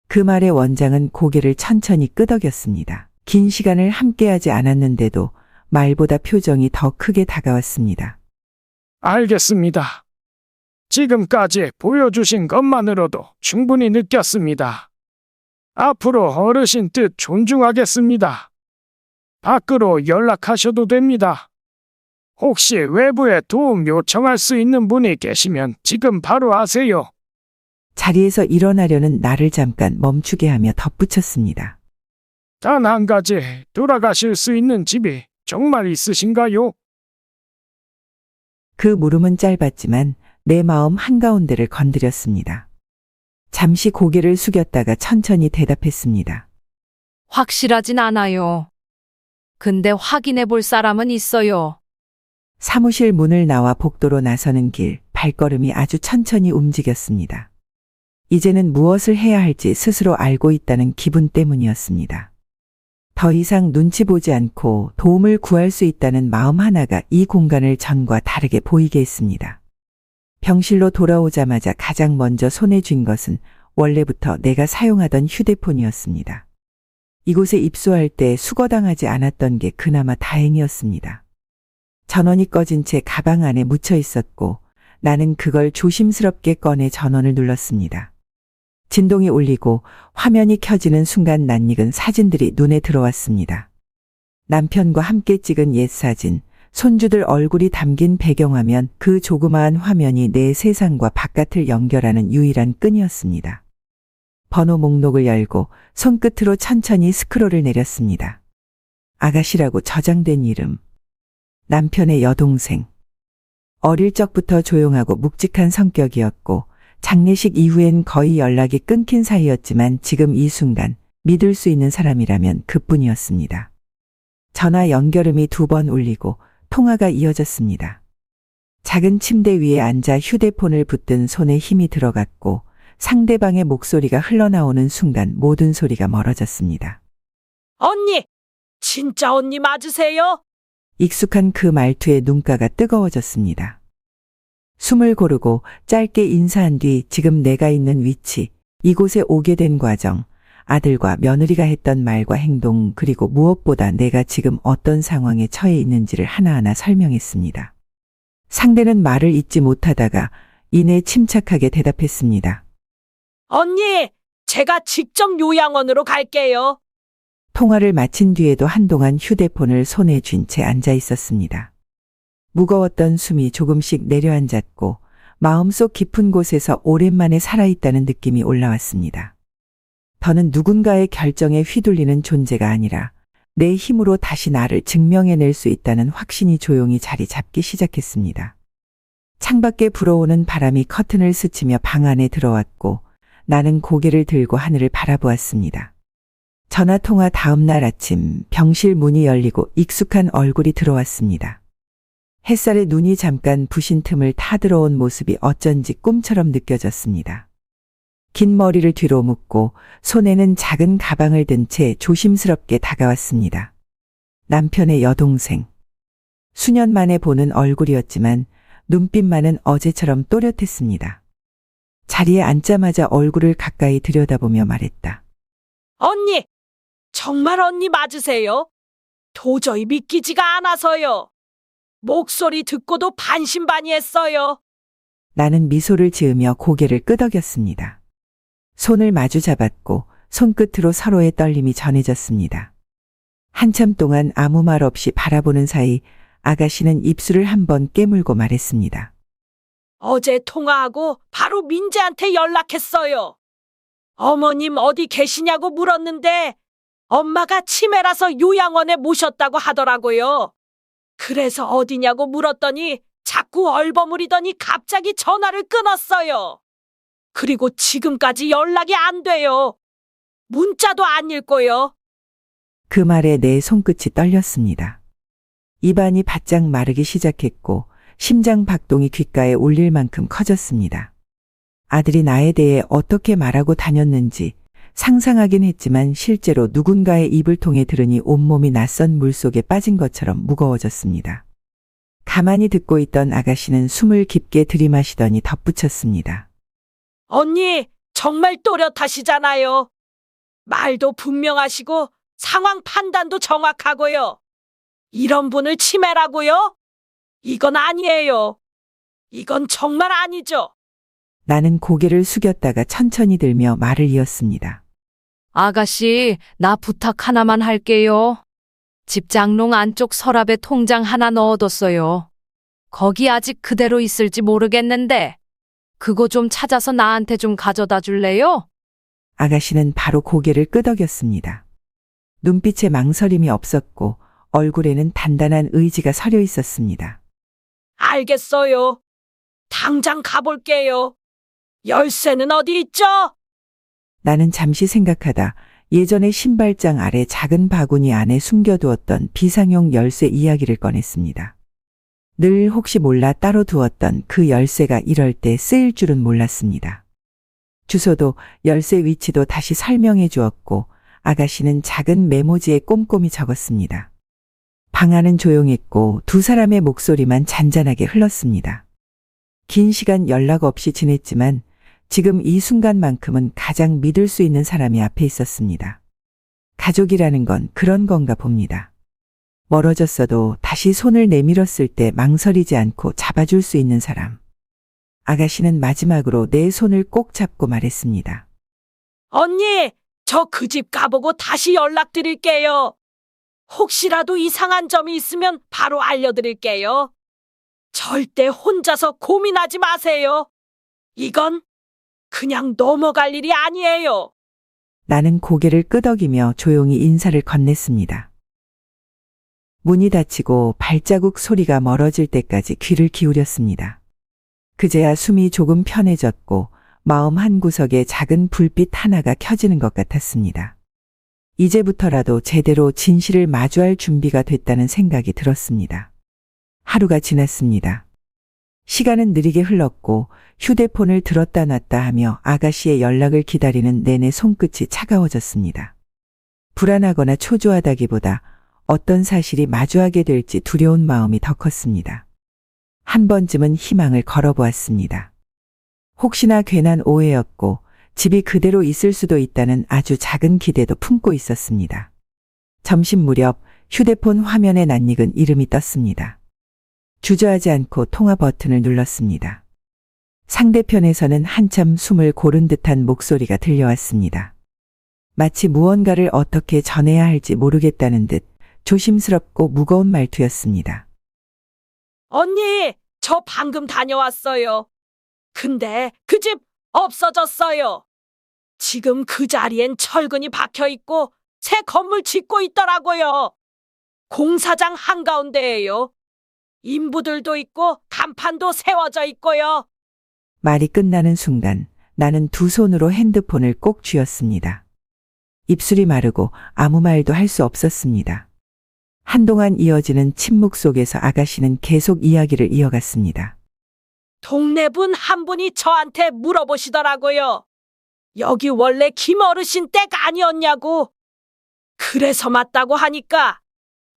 그 말에 원장은 고개를 천천히 끄덕였습니다. 긴 시간을 함께하지 않았는데도 말보다 표정이 더 크게 다가왔습니다. 알겠습니다. 지금까지 보여주신 것만으로도 충분히 느꼈습니다. 앞으로 어르신 뜻 존중하겠습니다. 밖으로 연락하셔도 됩니다. 혹시 외부에 도움 요청할 수 있는 분이 계시면 지금 바로 하세요. 자리에서 일어나려는 나를 잠깐 멈추게 하며 덧붙였습니다. 단 한 가지, 돌아가실 수 있는 집이 정말 있으신가요? 그 물음은 짧았지만 내 마음 한가운데를 건드렸습니다. 잠시 고개를 숙였다가 천천히 대답했습니다. 확실하진 않아요. 근데 확인해 볼 사람은 있어요. 사무실 문을 나와 복도로 나서는 길, 발걸음이 아주 천천히 움직였습니다. 이제는 무엇을 해야 할지 스스로 알고 있다는 기분 때문이었습니다. 더 이상 눈치 보지 않고 도움을 구할 수 있다는 마음 하나가 이 공간을 전과 다르게 보이게 했습니다. 병실로 돌아오자마자 가장 먼저 손에 쥔 것은 원래부터 내가 사용하던 휴대폰이었습니다. 이곳에 입소할 때 수거당하지 않았던 게 그나마 다행이었습니다. 전원이 꺼진 채 가방 안에 묻혀 있었고 나는 그걸 조심스럽게 꺼내 전원을 눌렀습니다. 진동이 울리고 화면이 켜지는 순간 낯익은 사진들이 눈에 들어왔습니다. 남편과 함께 찍은 옛 사진, 손주들 얼굴이 담긴 배경화면, 그 조그마한 화면이 내 세상과 바깥을 연결하는 유일한 끈이었습니다. 번호 목록을 열고 손끝으로 천천히 스크롤을 내렸습니다. 아가씨라고 저장된 이름. 남편의 여동생. 어릴 적부터 조용하고 묵직한 성격이었고 장례식 이후엔 거의 연락이 끊긴 사이였지만 지금 이 순간 믿을 수 있는 사람이라면 그뿐이었습니다. 전화 연결음이 2번 울리고 통화가 이어졌습니다. 작은 침대 위에 앉아 휴대폰을 붙든 손에 힘이 들어갔고 상대방의 목소리가 흘러나오는 순간 모든 소리가 멀어졌습니다. 언니! 진짜 언니 맞으세요? 익숙한 그 말투에 눈가가 뜨거워졌습니다. 숨을 고르고 짧게 인사한 뒤 지금 내가 있는 위치, 이곳에 오게 된 과정, 아들과 며느리가 했던 말과 행동, 그리고 무엇보다 내가 지금 어떤 상황에 처해 있는지를 하나하나 설명했습니다. 상대는 말을 잇지 못하다가 이내 침착하게 대답했습니다. 언니! 제가 직접 요양원으로 갈게요. 통화를 마친 뒤에도 한동안 휴대폰을 손에 쥔 채 앉아 있었습니다. 무거웠던 숨이 조금씩 내려앉았고 마음속 깊은 곳에서 오랜만에 살아있다는 느낌이 올라왔습니다. 더는 누군가의 결정에 휘둘리는 존재가 아니라 내 힘으로 다시 나를 증명해낼 수 있다는 확신이 조용히 자리 잡기 시작했습니다. 창밖에 불어오는 바람이 커튼을 스치며 방 안에 들어왔고 나는 고개를 들고 하늘을 바라보았습니다. 전화통화 다음 날 아침 병실 문이 열리고 익숙한 얼굴이 들어왔습니다. 햇살에 눈이 잠깐 부신 틈을 타들어온 모습이 어쩐지 꿈처럼 느껴졌습니다. 긴 머리를 뒤로 묶고 손에는 작은 가방을 든 채 조심스럽게 다가왔습니다. 남편의 여동생. 수년 만에 보는 얼굴이었지만 눈빛만은 어제처럼 또렷했습니다. 자리에 앉자마자 얼굴을 가까이 들여다보며 말했다. 언니! 정말 언니 맞으세요? 도저히 믿기지가 않아서요. 목소리 듣고도 반신반의했어요. 나는 미소를 지으며 고개를 끄덕였습니다. 손을 마주 잡았고 손끝으로 서로의 떨림이 전해졌습니다. 한참 동안 아무 말 없이 바라보는 사이 아가씨는 입술을 한번 깨물고 말했습니다. 어제 통화하고 바로 민재한테 연락했어요. 어머님 어디 계시냐고 물었는데 엄마가 치매라서 요양원에 모셨다고 하더라고요. 그래서 어디냐고 물었더니 자꾸 얼버무리더니 갑자기 전화를 끊었어요. 그리고 지금까지 연락이 안 돼요. 문자도 안 읽고요. 그 말에 내 손끝이 떨렸습니다. 입안이 바짝 마르기 시작했고 심장 박동이 귓가에 울릴 만큼 커졌습니다. 아들이 나에 대해 어떻게 말하고 다녔는지 상상하긴 했지만 실제로 누군가의 입을 통해 들으니 온몸이 낯선 물속에 빠진 것처럼 무거워졌습니다. 가만히 듣고 있던 아가씨는 숨을 깊게 들이마시더니 덧붙였습니다. 언니, 정말 또렷하시잖아요. 말도 분명하시고 상황 판단도 정확하고요. 이런 분을 치매라고요? 이건 아니에요. 이건 정말 아니죠. 나는 고개를 숙였다가 천천히 들며 말을 이었습니다. 아가씨, 나 부탁 하나만 할게요. 집 장롱 안쪽 서랍에 통장 하나 넣어뒀어요. 거기 아직 그대로 있을지 모르겠는데 그거 좀 찾아서 나한테 좀 가져다 줄래요? 아가씨는 바로 고개를 끄덕였습니다. 눈빛에 망설임이 없었고 얼굴에는 단단한 의지가 서려 있었습니다. 알겠어요. 당장 가볼게요. 열쇠는 어디 있죠? 나는 잠시 생각하다 예전에 신발장 아래 작은 바구니 안에 숨겨두었던 비상용 열쇠 이야기를 꺼냈습니다. 늘 혹시 몰라 따로 두었던 그 열쇠가 이럴 때 쓰일 줄은 몰랐습니다. 주소도 열쇠 위치도 다시 설명해 주었고 아가씨는 작은 메모지에 꼼꼼히 적었습니다. 방 안은 조용했고 두 사람의 목소리만 잔잔하게 흘렀습니다. 긴 시간 연락 없이 지냈지만 지금 이 순간만큼은 가장 믿을 수 있는 사람이 앞에 있었습니다. 가족이라는 건 그런 건가 봅니다. 멀어졌어도 다시 손을 내밀었을 때 망설이지 않고 잡아줄 수 있는 사람. 아가씨는 마지막으로 내 손을 꼭 잡고 말했습니다. 언니, 저 그 집 가보고 다시 연락드릴게요. 혹시라도 이상한 점이 있으면 바로 알려드릴게요. 절대 혼자서 고민하지 마세요. 이건 그냥 넘어갈 일이 아니에요. 나는 고개를 끄덕이며 조용히 인사를 건넸습니다. 문이 닫히고 발자국 소리가 멀어질 때까지 귀를 기울였습니다. 그제야 숨이 조금 편해졌고 마음 한구석에 작은 불빛 하나가 켜지는 것 같았습니다. 이제부터라도 제대로 진실을 마주할 준비가 됐다는 생각이 들었습니다. 하루가 지났습니다. 시간은 느리게 흘렀고 휴대폰을 들었다 놨다 하며 아가씨의 연락을 기다리는 내내 손끝이 차가워졌습니다. 불안하거나 초조하다기보다 어떤 사실이 마주하게 될지 두려운 마음이 더 컸습니다. 한 번쯤은 희망을 걸어보았습니다. 혹시나 괜한 오해였고 집이 그대로 있을 수도 있다는 아주 작은 기대도 품고 있었습니다. 점심 무렵 휴대폰 화면에 낯익은 이름이 떴습니다. 주저하지 않고 통화 버튼을 눌렀습니다. 상대편에서는 한참 숨을 고른 듯한 목소리가 들려왔습니다. 마치 무언가를 어떻게 전해야 할지 모르겠다는 듯 조심스럽고 무거운 말투였습니다. 언니, 저 방금 다녀왔어요. 근데 그 집 없어졌어요. 지금 그 자리엔 철근이 박혀 있고 새 건물 짓고 있더라고요. 공사장 한가운데예요. 인부들도 있고 간판도 세워져 있고요. 말이 끝나는 순간 나는 두 손으로 핸드폰을 꼭 쥐었습니다. 입술이 마르고 아무 말도 할 수 없었습니다. 한동안 이어지는 침묵 속에서 아가씨는 계속 이야기를 이어갔습니다. 동네 분 한 분이 저한테 물어보시더라고요. 여기 원래 김 어르신 댁 아니었냐고. 그래서 맞다고 하니까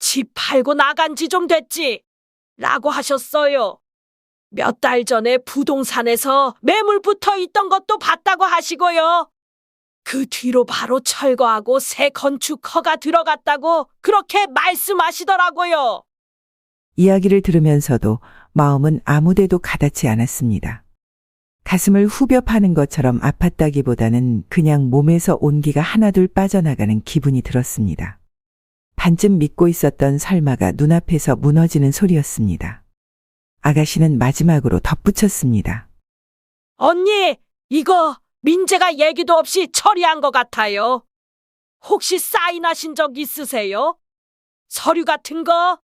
집 팔고 나간 지 좀 됐지 라고 하셨어요. 몇 달 전에 부동산에서 매물 붙어 있던 것도 봤다고 하시고요. 그 뒤로 바로 철거하고 새 건축허가 들어갔다고 그렇게 말씀하시더라고요. 이야기를 들으면서도 마음은 아무데도 가닿지 않았습니다. 가슴을 후벼 파는 것처럼 아팠다기보다는 그냥 몸에서 온기가 하나둘 빠져나가는 기분이 들었습니다. 반쯤 믿고 있었던 설마가 눈앞에서 무너지는 소리였습니다. 아가씨는 마지막으로 덧붙였습니다. 언니, 이거 민재가 얘기도 없이 처리한 것 같아요. 혹시 사인하신 적 있으세요? 서류 같은 거?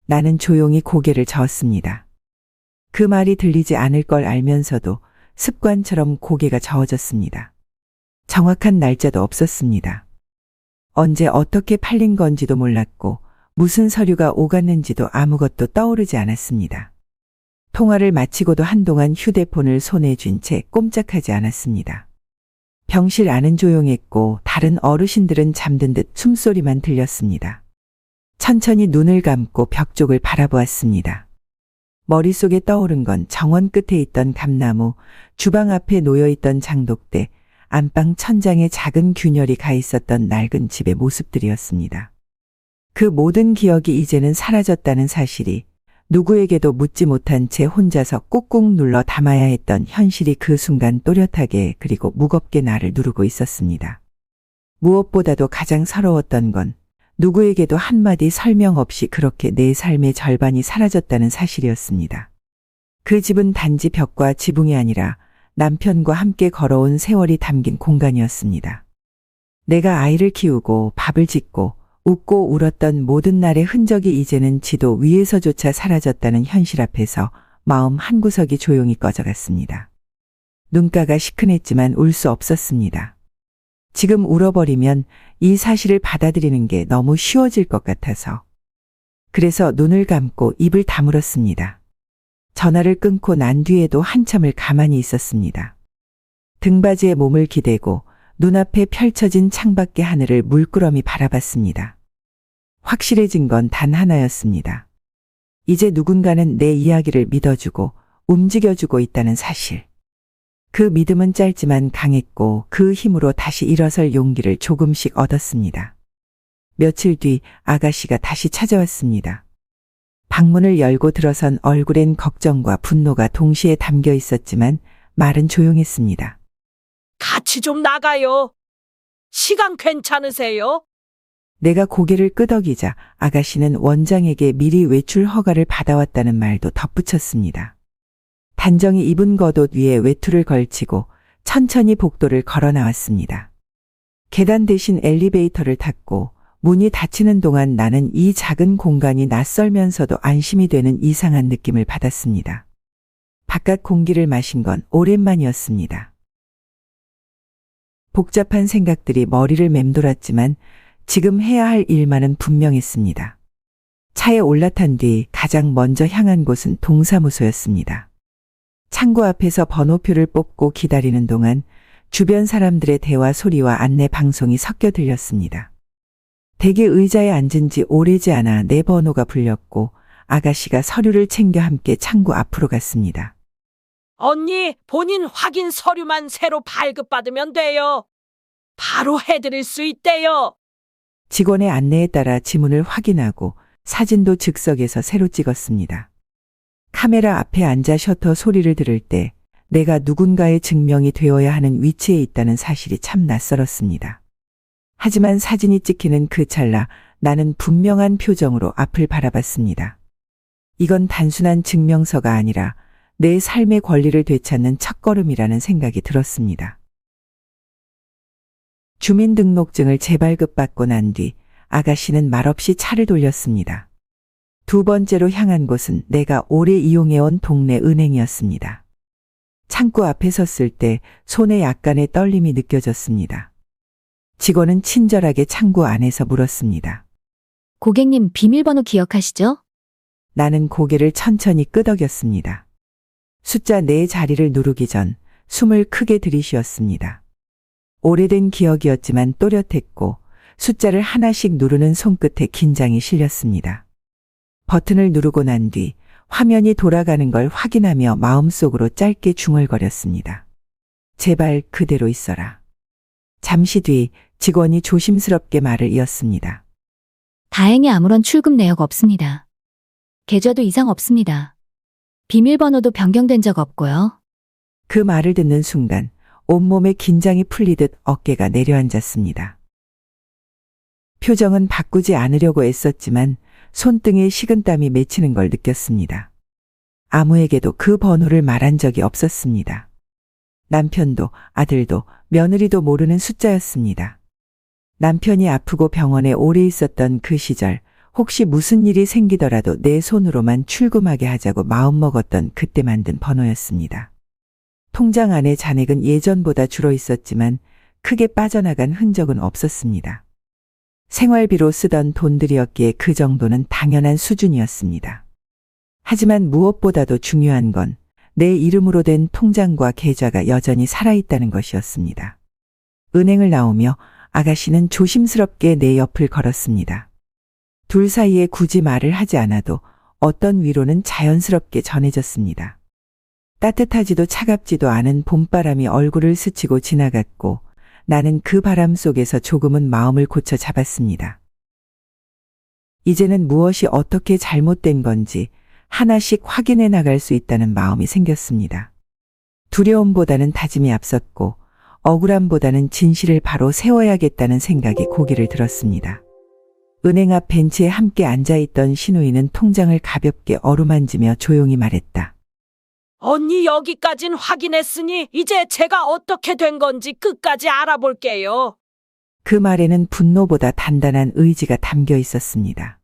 나는 조용히 고개를 저었습니다. 그 말이 들리지 않을 걸 알면서도 습관처럼 고개가 저어졌습니다. 정확한 날짜도 없었습니다. 언제 어떻게 팔린 건지도 몰랐고 무슨 서류가 오갔는지도 아무것도 떠오르지 않았습니다. 통화를 마치고도 한동안 휴대폰을 손에 쥔 채 꼼짝하지 않았습니다. 병실 안은 조용했고 다른 어르신들은 잠든 듯 숨소리만 들렸습니다. 천천히 눈을 감고 벽 쪽을 바라보았습니다. 머릿속에 떠오른 건 정원 끝에 있던 감나무, 주방 앞에 놓여있던 장독대, 안방 천장에 작은 균열이 가 있었던 낡은 집의 모습들이었습니다. 그 모든 기억이 이제는 사라졌다는 사실이 누구에게도 묻지 못한 채 혼자서 꾹꾹 눌러 담아야 했던 현실이 그 순간 또렷하게 그리고 무겁게 나를 누르고 있었습니다. 무엇보다도 가장 서러웠던 건 누구에게도 한마디 설명 없이 그렇게 내 삶의 절반이 사라졌다는 사실이었습니다. 그 집은 단지 벽과 지붕이 아니라 남편과 함께 걸어온 세월이 담긴 공간이었습니다. 내가 아이를 키우고 밥을 짓고 웃고 울었던 모든 날의 흔적이 이제는 지도 위에서조차 사라졌다는 현실 앞에서 마음 한구석이 조용히 꺼져갔습니다. 눈가가 시큰했지만 울 수 없었습니다. 지금 울어버리면 이 사실을 받아들이는 게 너무 쉬워질 것 같아서. 그래서 눈을 감고 입을 다물었습니다. 전화를 끊고 난 뒤에도 한참을 가만히 있었습니다. 등받이에 몸을 기대고 눈앞에 펼쳐진 창밖의 하늘을 물끄러미 바라봤습니다. 확실해진 건 단 하나였습니다. 이제 누군가는 내 이야기를 믿어주고 움직여주고 있다는 사실. 그 믿음은 짧지만 강했고 그 힘으로 다시 일어설 용기를 조금씩 얻었습니다. 며칠 뒤 아가씨가 다시 찾아왔습니다. 방문을 열고 들어선 얼굴엔 걱정과 분노가 동시에 담겨 있었지만 말은 조용했습니다. 같이 좀 나가요. 시간 괜찮으세요? 내가 고개를 끄덕이자 아가씨는 원장에게 미리 외출 허가를 받아왔다는 말도 덧붙였습니다. 단정히 입은 겉옷 위에 외투를 걸치고 천천히 복도를 걸어 나왔습니다. 계단 대신 엘리베이터를 탔고 문이 닫히는 동안 나는 이 작은 공간이 낯설면서도 안심이 되는 이상한 느낌을 받았습니다. 바깥 공기를 마신 건 오랜만이었습니다. 복잡한 생각들이 머리를 맴돌았지만 지금 해야 할 일만은 분명했습니다. 차에 올라탄 뒤 가장 먼저 향한 곳은 동사무소였습니다. 창구 앞에서 번호표를 뽑고 기다리는 동안 주변 사람들의 대화 소리와 안내 방송이 섞여 들렸습니다. 대기 의자에 앉은 지 오래지 않아 내 번호가 불렸고 아가씨가 서류를 챙겨 함께 창구 앞으로 갔습니다. 언니, 본인 확인 서류만 새로 발급받으면 돼요. 바로 해드릴 수 있대요. 직원의 안내에 따라 지문을 확인하고 사진도 즉석에서 새로 찍었습니다. 카메라 앞에 앉아 셔터 소리를 들을 때 내가 누군가의 증명이 되어야 하는 위치에 있다는 사실이 참 낯설었습니다. 하지만 사진이 찍히는 그 찰나 나는 분명한 표정으로 앞을 바라봤습니다. 이건 단순한 증명서가 아니라 내 삶의 권리를 되찾는 첫걸음이라는 생각이 들었습니다. 주민등록증을 재발급받고 난 뒤 아가씨는 말없이 차를 돌렸습니다. 두 번째로 향한 곳은 내가 오래 이용해온 동네 은행이었습니다. 창구 앞에 섰을 때 손에 약간의 떨림이 느껴졌습니다. 직원은 친절하게 창구 안에서 물었습니다. 고객님 비밀번호 기억하시죠? 나는 고개를 천천히 끄덕였습니다. 숫자 4자리를 누르기 전 숨을 크게 들이쉬었습니다. 오래된 기억이었지만 또렷했고 숫자를 하나씩 누르는 손끝에 긴장이 실렸습니다. 버튼을 누르고 난 뒤 화면이 돌아가는 걸 확인하며 마음속으로 짧게 중얼거렸습니다. 제발 그대로 있어라. 잠시 뒤 직원이 조심스럽게 말을 이었습니다. 다행히 아무런 출금 내역 없습니다. 계좌도 이상 없습니다. 비밀번호도 변경된 적 없고요. 그 말을 듣는 순간 온몸에 긴장이 풀리듯 어깨가 내려앉았습니다. 표정은 바꾸지 않으려고 애썼지만 손등에 식은땀이 맺히는 걸 느꼈습니다. 아무에게도 그 번호를 말한 적이 없었습니다. 남편도 아들도 며느리도 모르는 숫자였습니다. 남편이 아프고 병원에 오래 있었던 그 시절, 혹시 무슨 일이 생기더라도 내 손으로만 출금하게 하자고 마음먹었던 그때 만든 번호였습니다. 통장 안에 잔액은 예전보다 줄어 있었지만 크게 빠져나간 흔적은 없었습니다. 생활비로 쓰던 돈들이었기에 그 정도는 당연한 수준이었습니다. 하지만 무엇보다도 중요한 건 내 이름으로 된 통장과 계좌가 여전히 살아있다는 것이었습니다. 은행을 나오며 아가씨는 조심스럽게 내 옆을 걸었습니다. 둘 사이에 굳이 말을 하지 않아도 어떤 위로는 자연스럽게 전해졌습니다. 따뜻하지도 차갑지도 않은 봄바람이 얼굴을 스치고 지나갔고 나는 그 바람 속에서 조금은 마음을 고쳐 잡았습니다. 이제는 무엇이 어떻게 잘못된 건지 하나씩 확인해 나갈 수 있다는 마음이 생겼습니다. 두려움보다는 다짐이 앞섰고 억울함보다는 진실을 바로 세워야겠다는 생각이 고개를 들었습니다. 은행 앞 벤치에 함께 앉아있던 신우이는 통장을 가볍게 어루만지며 조용히 말했다. 언니 여기까진 확인했으니 이제 제가 어떻게 된 건지 끝까지 알아볼게요. 그 말에는 분노보다 단단한 의지가 담겨 있었습니다.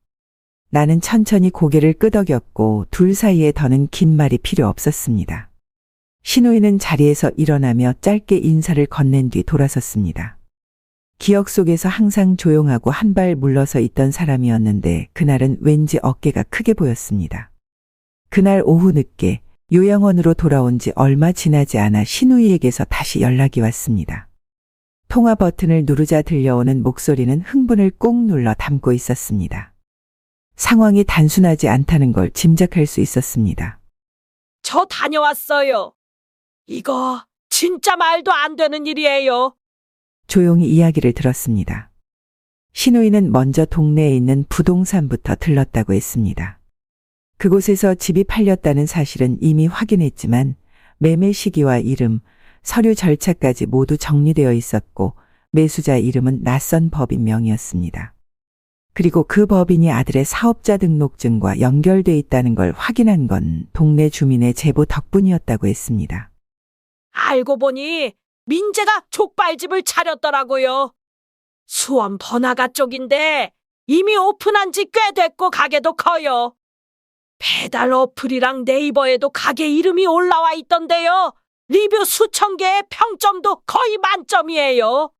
나는 천천히 고개를 끄덕였고 둘 사이에 더는 긴 말이 필요 없었습니다. 신우이는 자리에서 일어나며 짧게 인사를 건넨 뒤 돌아섰습니다. 기억 속에서 항상 조용하고 한 발 물러서 있던 사람이었는데 그날은 왠지 어깨가 크게 보였습니다. 그날 오후 늦게 요양원으로 돌아온 지 얼마 지나지 않아 신우이에게서 다시 연락이 왔습니다. 통화 버튼을 누르자 들려오는 목소리는 흥분을 꾹 눌러 담고 있었습니다. 상황이 단순하지 않다는 걸 짐작할 수 있었습니다. 저 다녀왔어요. 이거 진짜 말도 안 되는 일이에요. 조용히 이야기를 들었습니다. 신우이는 먼저 동네에 있는 부동산부터 들렀다고 했습니다. 그곳에서 집이 팔렸다는 사실은 이미 확인했지만 매매 시기와 이름, 서류 절차까지 모두 정리되어 있었고 매수자 이름은 낯선 법인 명의였습니다. 그리고 그 법인이 아들의 사업자 등록증과 연결돼 있다는 걸 확인한 건 동네 주민의 제보 덕분이었다고 했습니다. 알고 보니 민재가 족발집을 차렸더라고요. 수원 번화가 쪽인데 이미 오픈한 지 꽤 됐고 가게도 커요. 배달 어플이랑 네이버에도 가게 이름이 올라와 있던데요. 리뷰 수천 개에 평점도 거의 만점이에요.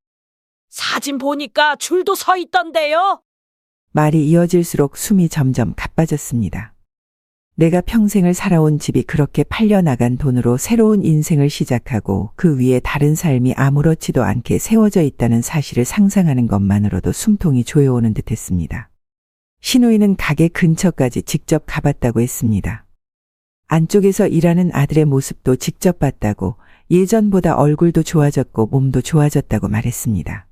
사진 보니까 줄도 서 있던데요. 말이 이어질수록 숨이 점점 가빠졌습니다. 내가 평생을 살아온 집이 그렇게 팔려나간 돈으로 새로운 인생을 시작하고 그 위에 다른 삶이 아무렇지도 않게 세워져 있다는 사실을 상상하는 것만으로도 숨통이 조여오는 듯했습니다. 신우이는 가게 근처까지 직접 가봤다고 했습니다. 안쪽에서 일하는 아들의 모습도 직접 봤다고, 예전보다 얼굴도 좋아졌고 몸도 좋아졌다고 말했습니다.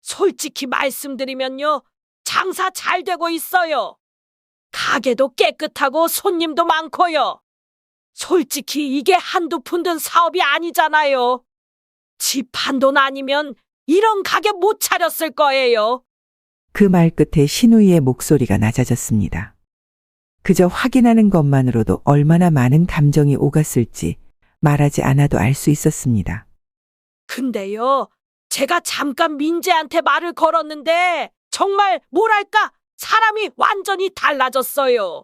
솔직히 말씀드리면요. 장사 잘 되고 있어요. 가게도 깨끗하고 손님도 많고요. 솔직히 이게 한두 푼 든 사업이 아니잖아요. 집 한 돈 아니면 이런 가게 못 차렸을 거예요. 그 말 끝에 신우이의 목소리가 낮아졌습니다. 그저 확인하는 것만으로도 얼마나 많은 감정이 오갔을지 말하지 않아도 알 수 있었습니다. 근데요, 제가 잠깐 민재한테 말을 걸었는데 정말 뭐랄까 사람이 완전히 달라졌어요.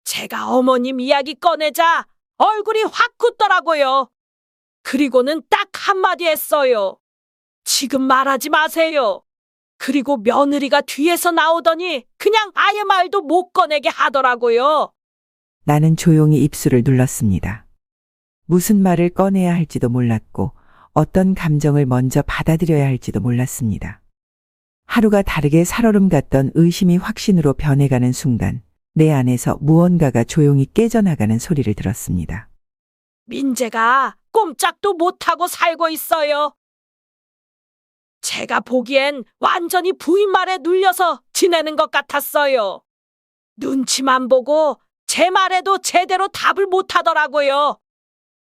제가 어머님 이야기 꺼내자 얼굴이 확 굳더라고요. 그리고는 딱 한마디 했어요. 지금 말하지 마세요. 그리고 며느리가 뒤에서 나오더니 그냥 아예 말도 못 꺼내게 하더라고요. 나는 조용히 입술을 눌렀습니다. 무슨 말을 꺼내야 할지도 몰랐고 어떤 감정을 먼저 받아들여야 할지도 몰랐습니다. 하루가 다르게 살얼음 같던 의심이 확신으로 변해가는 순간 내 안에서 무언가가 조용히 깨져나가는 소리를 들었습니다. 민재가 꼼짝도 못하고 살고 있어요. 제가 보기엔 완전히 부인 말에 눌려서 지내는 것 같았어요. 눈치만 보고 제 말에도 제대로 답을 못하더라고요.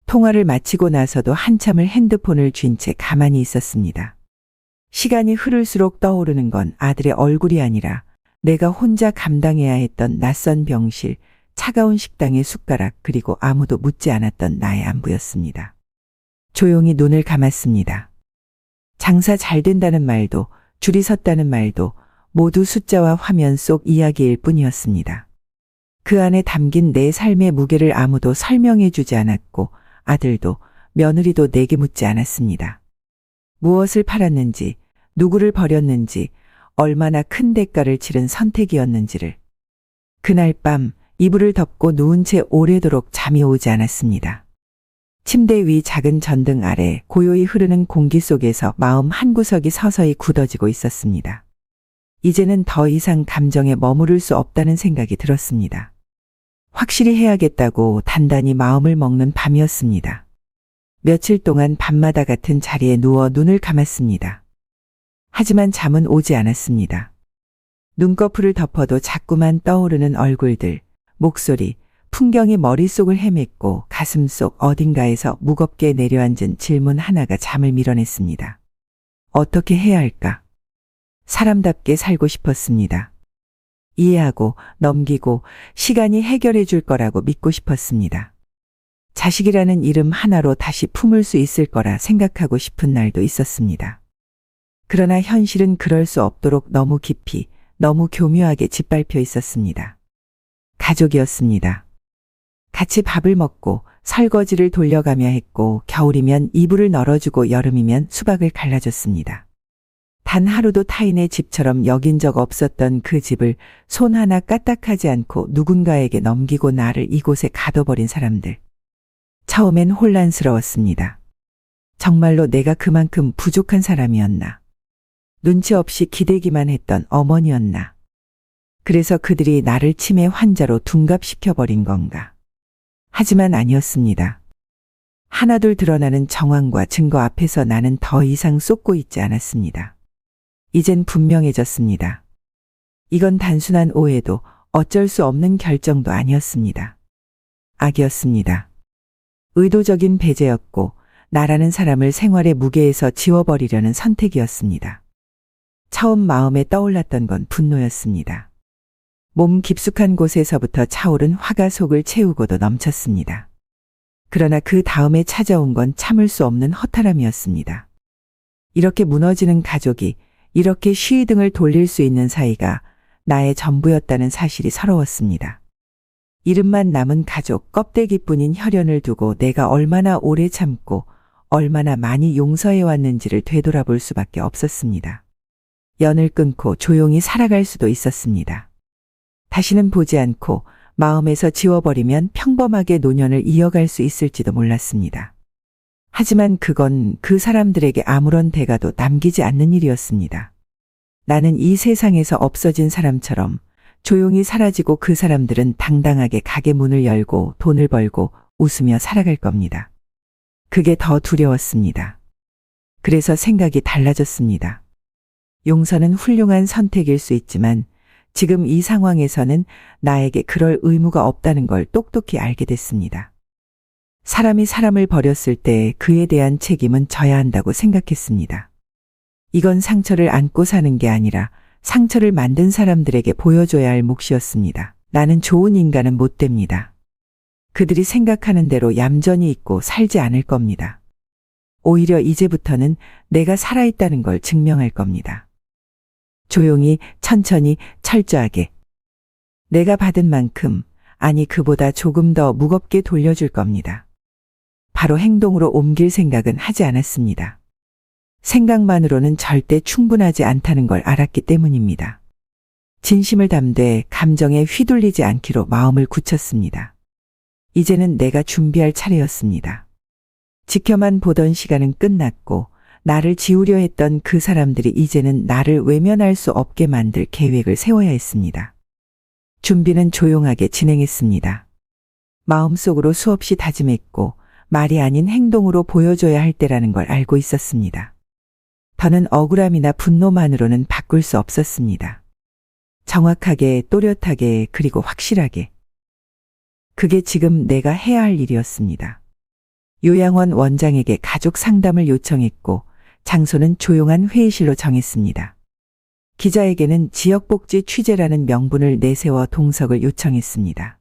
통화를 마치고 나서도 한참을 핸드폰을 쥔 채 가만히 있었습니다. 시간이 흐를수록 떠오르는 건 아들의 얼굴이 아니라 내가 혼자 감당해야 했던 낯선 병실, 차가운 식당의 숟가락 그리고 아무도 묻지 않았던 나의 안부였습니다. 조용히 눈을 감았습니다. 장사 잘 된다는 말도 줄이 섰다는 말도 모두 숫자와 화면 속 이야기일 뿐이었습니다. 그 안에 담긴 내 삶의 무게를 아무도 설명해 주지 않았고 아들도 며느리도 내게 묻지 않았습니다. 무엇을 팔았는지, 누구를 버렸는지, 얼마나 큰 대가를 치른 선택이었는지를. 그날 밤 이불을 덮고 누운 채 오래도록 잠이 오지 않았습니다. 침대 위 작은 전등 아래 고요히 흐르는 공기 속에서 마음 한구석이 서서히 굳어지고 있었습니다. 이제는 더 이상 감정에 머무를 수 없다는 생각이 들었습니다. 확실히 해야겠다고 단단히 마음을 먹는 밤이었습니다. 며칠 동안 밤마다 같은 자리에 누워 눈을 감았습니다. 하지만 잠은 오지 않았습니다. 눈꺼풀을 덮어도 자꾸만 떠오르는 얼굴들, 목소리, 풍경이 머릿속을 헤맸고 가슴속 어딘가에서 무겁게 내려앉은 질문 하나가 잠을 밀어냈습니다. 어떻게 해야 할까? 사람답게 살고 싶었습니다. 이해하고 넘기고 시간이 해결해 줄 거라고 믿고 싶었습니다. 자식이라는 이름 하나로 다시 품을 수 있을 거라 생각하고 싶은 날도 있었습니다. 그러나 현실은 그럴 수 없도록 너무 깊이, 너무 교묘하게 짓밟혀 있었습니다. 가족이었습니다. 같이 밥을 먹고 설거지를 돌려가며 했고 겨울이면 이불을 널어주고 여름이면 수박을 갈라줬습니다. 단 하루도 타인의 집처럼 여긴 적 없었던 그 집을 손 하나 까딱하지 않고 누군가에게 넘기고 나를 이곳에 가둬버린 사람들. 처음엔 혼란스러웠습니다. 정말로 내가 그만큼 부족한 사람이었나? 눈치 없이 기대기만 했던 어머니였나? 그래서 그들이 나를 치매 환자로 둔갑시켜버린 건가? 하지만 아니었습니다. 하나둘 드러나는 정황과 증거 앞에서 나는 더 이상 쏟고 있지 않았습니다. 이젠 분명해졌습니다. 이건 단순한 오해도 어쩔 수 없는 결정도 아니었습니다. 악이었습니다. 의도적인 배제였고 나라는 사람을 생활의 무게에서 지워버리려는 선택이었습니다. 처음 마음에 떠올랐던 건 분노였습니다. 몸 깊숙한 곳에서부터 차오른 화가 속을 채우고도 넘쳤습니다. 그러나 그 다음에 찾아온 건 참을 수 없는 허탈함이었습니다. 이렇게 무너지는 가족이, 이렇게 쉬이등을 돌릴 수 있는 사이가 나의 전부였다는 사실이 서러웠습니다. 이름만 남은 가족 껍데기뿐인 혈연을 두고 내가 얼마나 오래 참고 얼마나 많이 용서해왔는지를 되돌아볼 수밖에 없었습니다. 연을 끊고 조용히 살아갈 수도 있었습니다. 다시는 보지 않고 마음에서 지워버리면 평범하게 노년을 이어갈 수 있을지도 몰랐습니다. 하지만 그건 그 사람들에게 아무런 대가도 남기지 않는 일이었습니다. 나는 이 세상에서 없어진 사람처럼 조용히 사라지고 그 사람들은 당당하게 가게 문을 열고 돈을 벌고 웃으며 살아갈 겁니다. 그게 더 두려웠습니다. 그래서 생각이 달라졌습니다. 용서는 훌륭한 선택일 수 있지만 지금 이 상황에서는 나에게 그럴 의무가 없다는 걸 똑똑히 알게 됐습니다. 사람이 사람을 버렸을 때 그에 대한 책임은 져야 한다고 생각했습니다. 이건 상처를 안고 사는 게 아니라 상처를 만든 사람들에게 보여줘야 할 몫이었습니다. 나는 좋은 인간은 못 됩니다. 그들이 생각하는 대로 얌전히 있고 살지 않을 겁니다. 오히려 이제부터는 내가 살아있다는 걸 증명할 겁니다. 조용히, 천천히, 철저하게. 내가 받은 만큼, 아니 그보다 조금 더 무겁게 돌려줄 겁니다. 바로 행동으로 옮길 생각은 하지 않았습니다. 생각만으로는 절대 충분하지 않다는 걸 알았기 때문입니다. 진심을 담되 감정에 휘둘리지 않기로 마음을 굳혔습니다. 이제는 내가 준비할 차례였습니다. 지켜만 보던 시간은 끝났고 나를 지우려 했던 그 사람들이 이제는 나를 외면할 수 없게 만들 계획을 세워야 했습니다. 준비는 조용하게 진행했습니다. 마음속으로 수없이 다짐했고 말이 아닌 행동으로 보여줘야 할 때라는 걸 알고 있었습니다. 더는 억울함이나 분노만으로는 바꿀 수 없었습니다. 정확하게, 또렷하게, 그리고 확실하게. 그게 지금 내가 해야 할 일이었습니다. 요양원 원장에게 가족 상담을 요청했고 장소는 조용한 회의실로 정했습니다. 기자에게는 지역복지 취재라는 명분을 내세워 동석을 요청했습니다.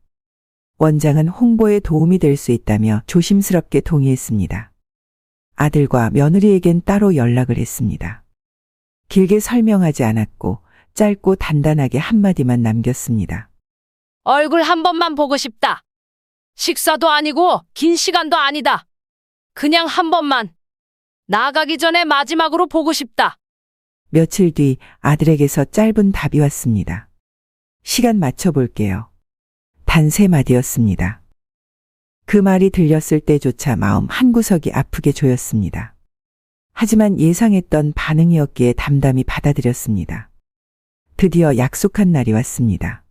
원장은 홍보에 도움이 될 수 있다며 조심스럽게 동의했습니다. 아들과 며느리에겐 따로 연락을 했습니다. 길게 설명하지 않았고 짧고 단단하게 한마디만 남겼습니다. 얼굴 한 번만 보고 싶다. 식사도 아니고 긴 시간도 아니다. 그냥 한 번만. 나가기 전에 마지막으로 보고 싶다. 며칠 뒤 아들에게서 짧은 답이 왔습니다. 시간 맞춰볼게요. 단 3마디였습니다. 그 말이 들렸을 때조차 마음 한구석이 아프게 조였습니다. 하지만 예상했던 반응이었기에 담담히 받아들였습니다. 드디어 약속한 날이 왔습니다.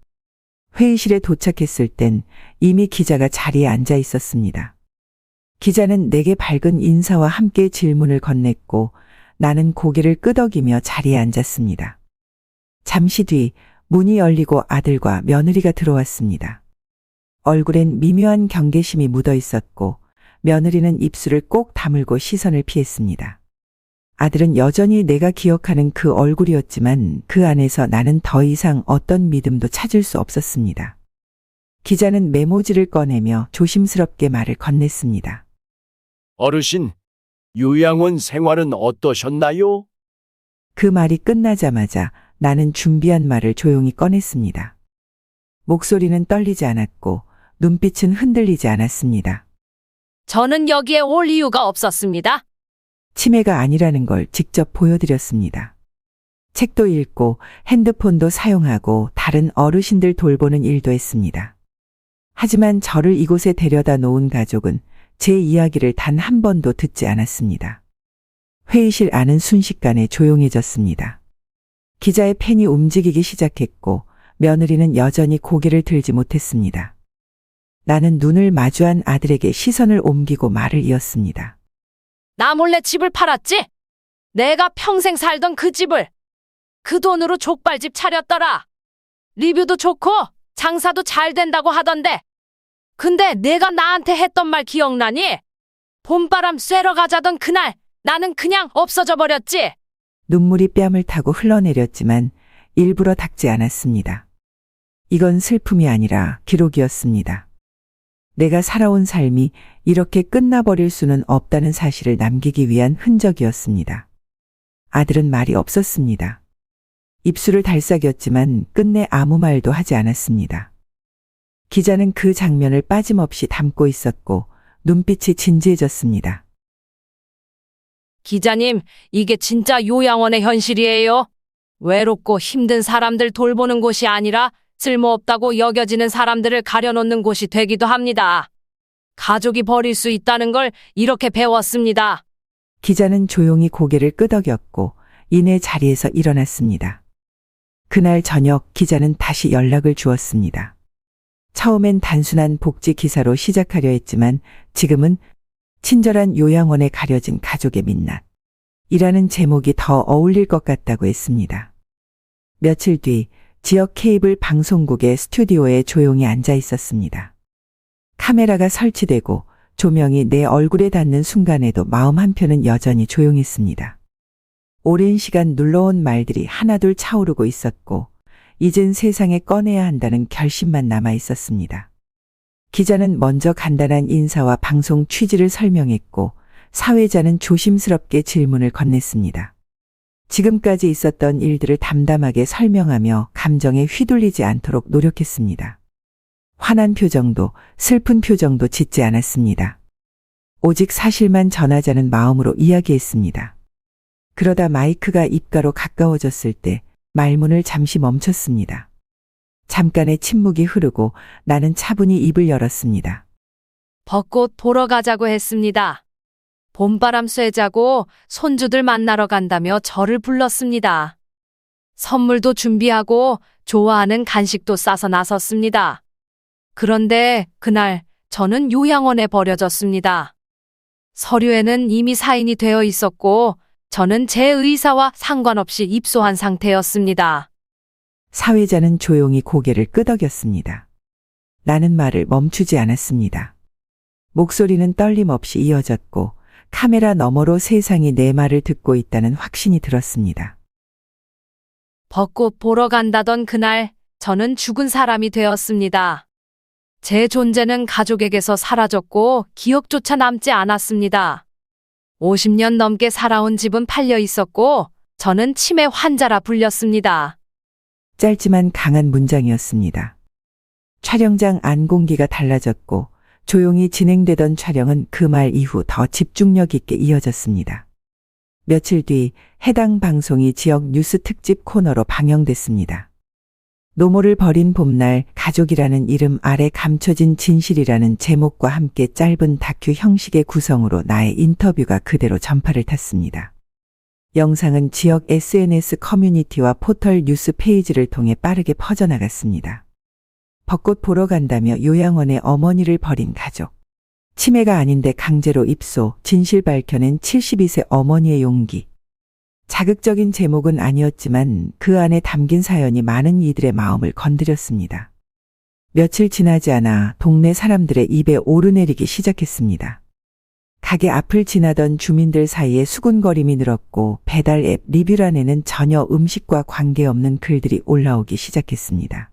회의실에 도착했을 땐 이미 기자가 자리에 앉아 있었습니다. 기자는 내게 밝은 인사와 함께 질문을 건넸고 나는 고개를 끄덕이며 자리에 앉았습니다. 잠시 뒤 문이 열리고 아들과 며느리가 들어왔습니다. 얼굴엔 미묘한 경계심이 묻어 있었고 며느리는 입술을 꼭 다물고 시선을 피했습니다. 아들은 여전히 내가 기억하는 그 얼굴이었지만 그 안에서 나는 더 이상 어떤 믿음도 찾을 수 없었습니다. 기자는 메모지를 꺼내며 조심스럽게 말을 건넸습니다. 어르신, 요양원 생활은 어떠셨나요? 그 말이 끝나자마자 나는 준비한 말을 조용히 꺼냈습니다. 목소리는 떨리지 않았고 눈빛은 흔들리지 않았습니다. 저는 여기에 올 이유가 없었습니다. 치매가 아니라는 걸 직접 보여드렸습니다. 책도 읽고 핸드폰도 사용하고 다른 어르신들 돌보는 일도 했습니다. 하지만 저를 이곳에 데려다 놓은 가족은 제 이야기를 단 한 번도 듣지 않았습니다. 회의실 안은 순식간에 조용해졌습니다. 기자의 펜이 움직이기 시작했고 며느리는 여전히 고개를 들지 못했습니다. 나는 눈을 마주한 아들에게 시선을 옮기고 말을 이었습니다. 나 몰래 집을 팔았지? 내가 평생 살던 그 집을. 그 돈으로 족발집 차렸더라. 리뷰도 좋고 장사도 잘 된다고 하던데. 근데 내가 나한테 했던 말 기억나니? 봄바람 쐬러 가자던 그날 나는 그냥 없어져 버렸지. 눈물이 뺨을 타고 흘러내렸지만 일부러 닦지 않았습니다. 이건 슬픔이 아니라 기록이었습니다. 내가 살아온 삶이 이렇게 끝나버릴 수는 없다는 사실을 남기기 위한 흔적이었습니다. 아들은 말이 없었습니다. 입술을 달싹였지만 끝내 아무 말도 하지 않았습니다. 기자는 그 장면을 빠짐없이 담고 있었고 눈빛이 진지해졌습니다. 기자님, 이게 진짜 요양원의 현실이에요. 외롭고 힘든 사람들 돌보는 곳이 아니라 쓸모없다고 여겨지는 사람들을 가려놓는 곳이 되기도 합니다. 가족이 버릴 수 있다는 걸 이렇게 배웠습니다. 기자는 조용히 고개를 끄덕였고 이내 자리에서 일어났습니다. 그날 저녁 기자는 다시 연락을 주었습니다. 처음엔 단순한 복지 기사로 시작하려 했지만 지금은 친절한 요양원에 가려진 가족의 민낯 이라는 제목이 더 어울릴 것 같다고 했습니다. 며칠 뒤 지역 케이블 방송국의 스튜디오에 조용히 앉아 있었습니다. 카메라가 설치되고 조명이 내 얼굴에 닿는 순간에도 마음 한편은 여전히 조용했습니다. 오랜 시간 눌러온 말들이 하나둘 차오르고 있었고 이젠 세상에 꺼내야 한다는 결심만 남아 있었습니다. 기자는 먼저 간단한 인사와 방송 취지를 설명했고 사회자는 조심스럽게 질문을 건넸습니다. 지금까지 있었던 일들을 담담하게 설명하며 감정에 휘둘리지 않도록 노력했습니다. 화난 표정도 슬픈 표정도 짓지 않았습니다. 오직 사실만 전하자는 마음으로 이야기했습니다. 그러다 마이크가 입가로 가까워졌을 때 말문을 잠시 멈췄습니다. 잠깐의 침묵이 흐르고 나는 차분히 입을 열었습니다. 벚꽃 보러 가자고 했습니다. 봄바람 쐬자고 손주들 만나러 간다며 저를 불렀습니다. 선물도 준비하고 좋아하는 간식도 싸서 나섰습니다. 그런데 그날 저는 요양원에 버려졌습니다. 서류에는 이미 사인이 되어 있었고 저는 제 의사와 상관없이 입소한 상태였습니다. 사회자는 조용히 고개를 끄덕였습니다. 나는 말을 멈추지 않았습니다. 목소리는 떨림 없이 이어졌고 카메라 너머로 세상이 내 말을 듣고 있다는 확신이 들었습니다. 벚꽃 보러 간다던 그날 저는 죽은 사람이 되었습니다. 제 존재는 가족에게서 사라졌고 기억조차 남지 않았습니다. 50년 넘게 살아온 집은 팔려 있었고 저는 치매 환자라 불렸습니다. 짧지만 강한 문장이었습니다. 촬영장 안 공기가 달라졌고 조용히 진행되던 촬영은 그 말 이후 더 집중력 있게 이어졌습니다. 며칠 뒤 해당 방송이 지역 뉴스 특집 코너로 방영됐습니다. 노모를 버린 봄날 가족이라는 이름 아래 감춰진 진실이라는 제목과 함께 짧은 다큐 형식의 구성으로 나의 인터뷰가 그대로 전파를 탔습니다. 영상은 지역 SNS 커뮤니티와 포털 뉴스 페이지를 통해 빠르게 퍼져나갔습니다. 벚꽃 보러 간다며 요양원에 어머니를 버린 가족. 치매가 아닌데 강제로 입소, 진실 밝혀낸 72세 어머니의 용기. 자극적인 제목은 아니었지만 그 안에 담긴 사연이 많은 이들의 마음을 건드렸습니다. 며칠 지나지 않아 동네 사람들의 입에 오르내리기 시작했습니다. 가게 앞을 지나던 주민들 사이에 수군거림이 늘었고 배달 앱 리뷰란에는 전혀 음식과 관계없는 글들이 올라오기 시작했습니다.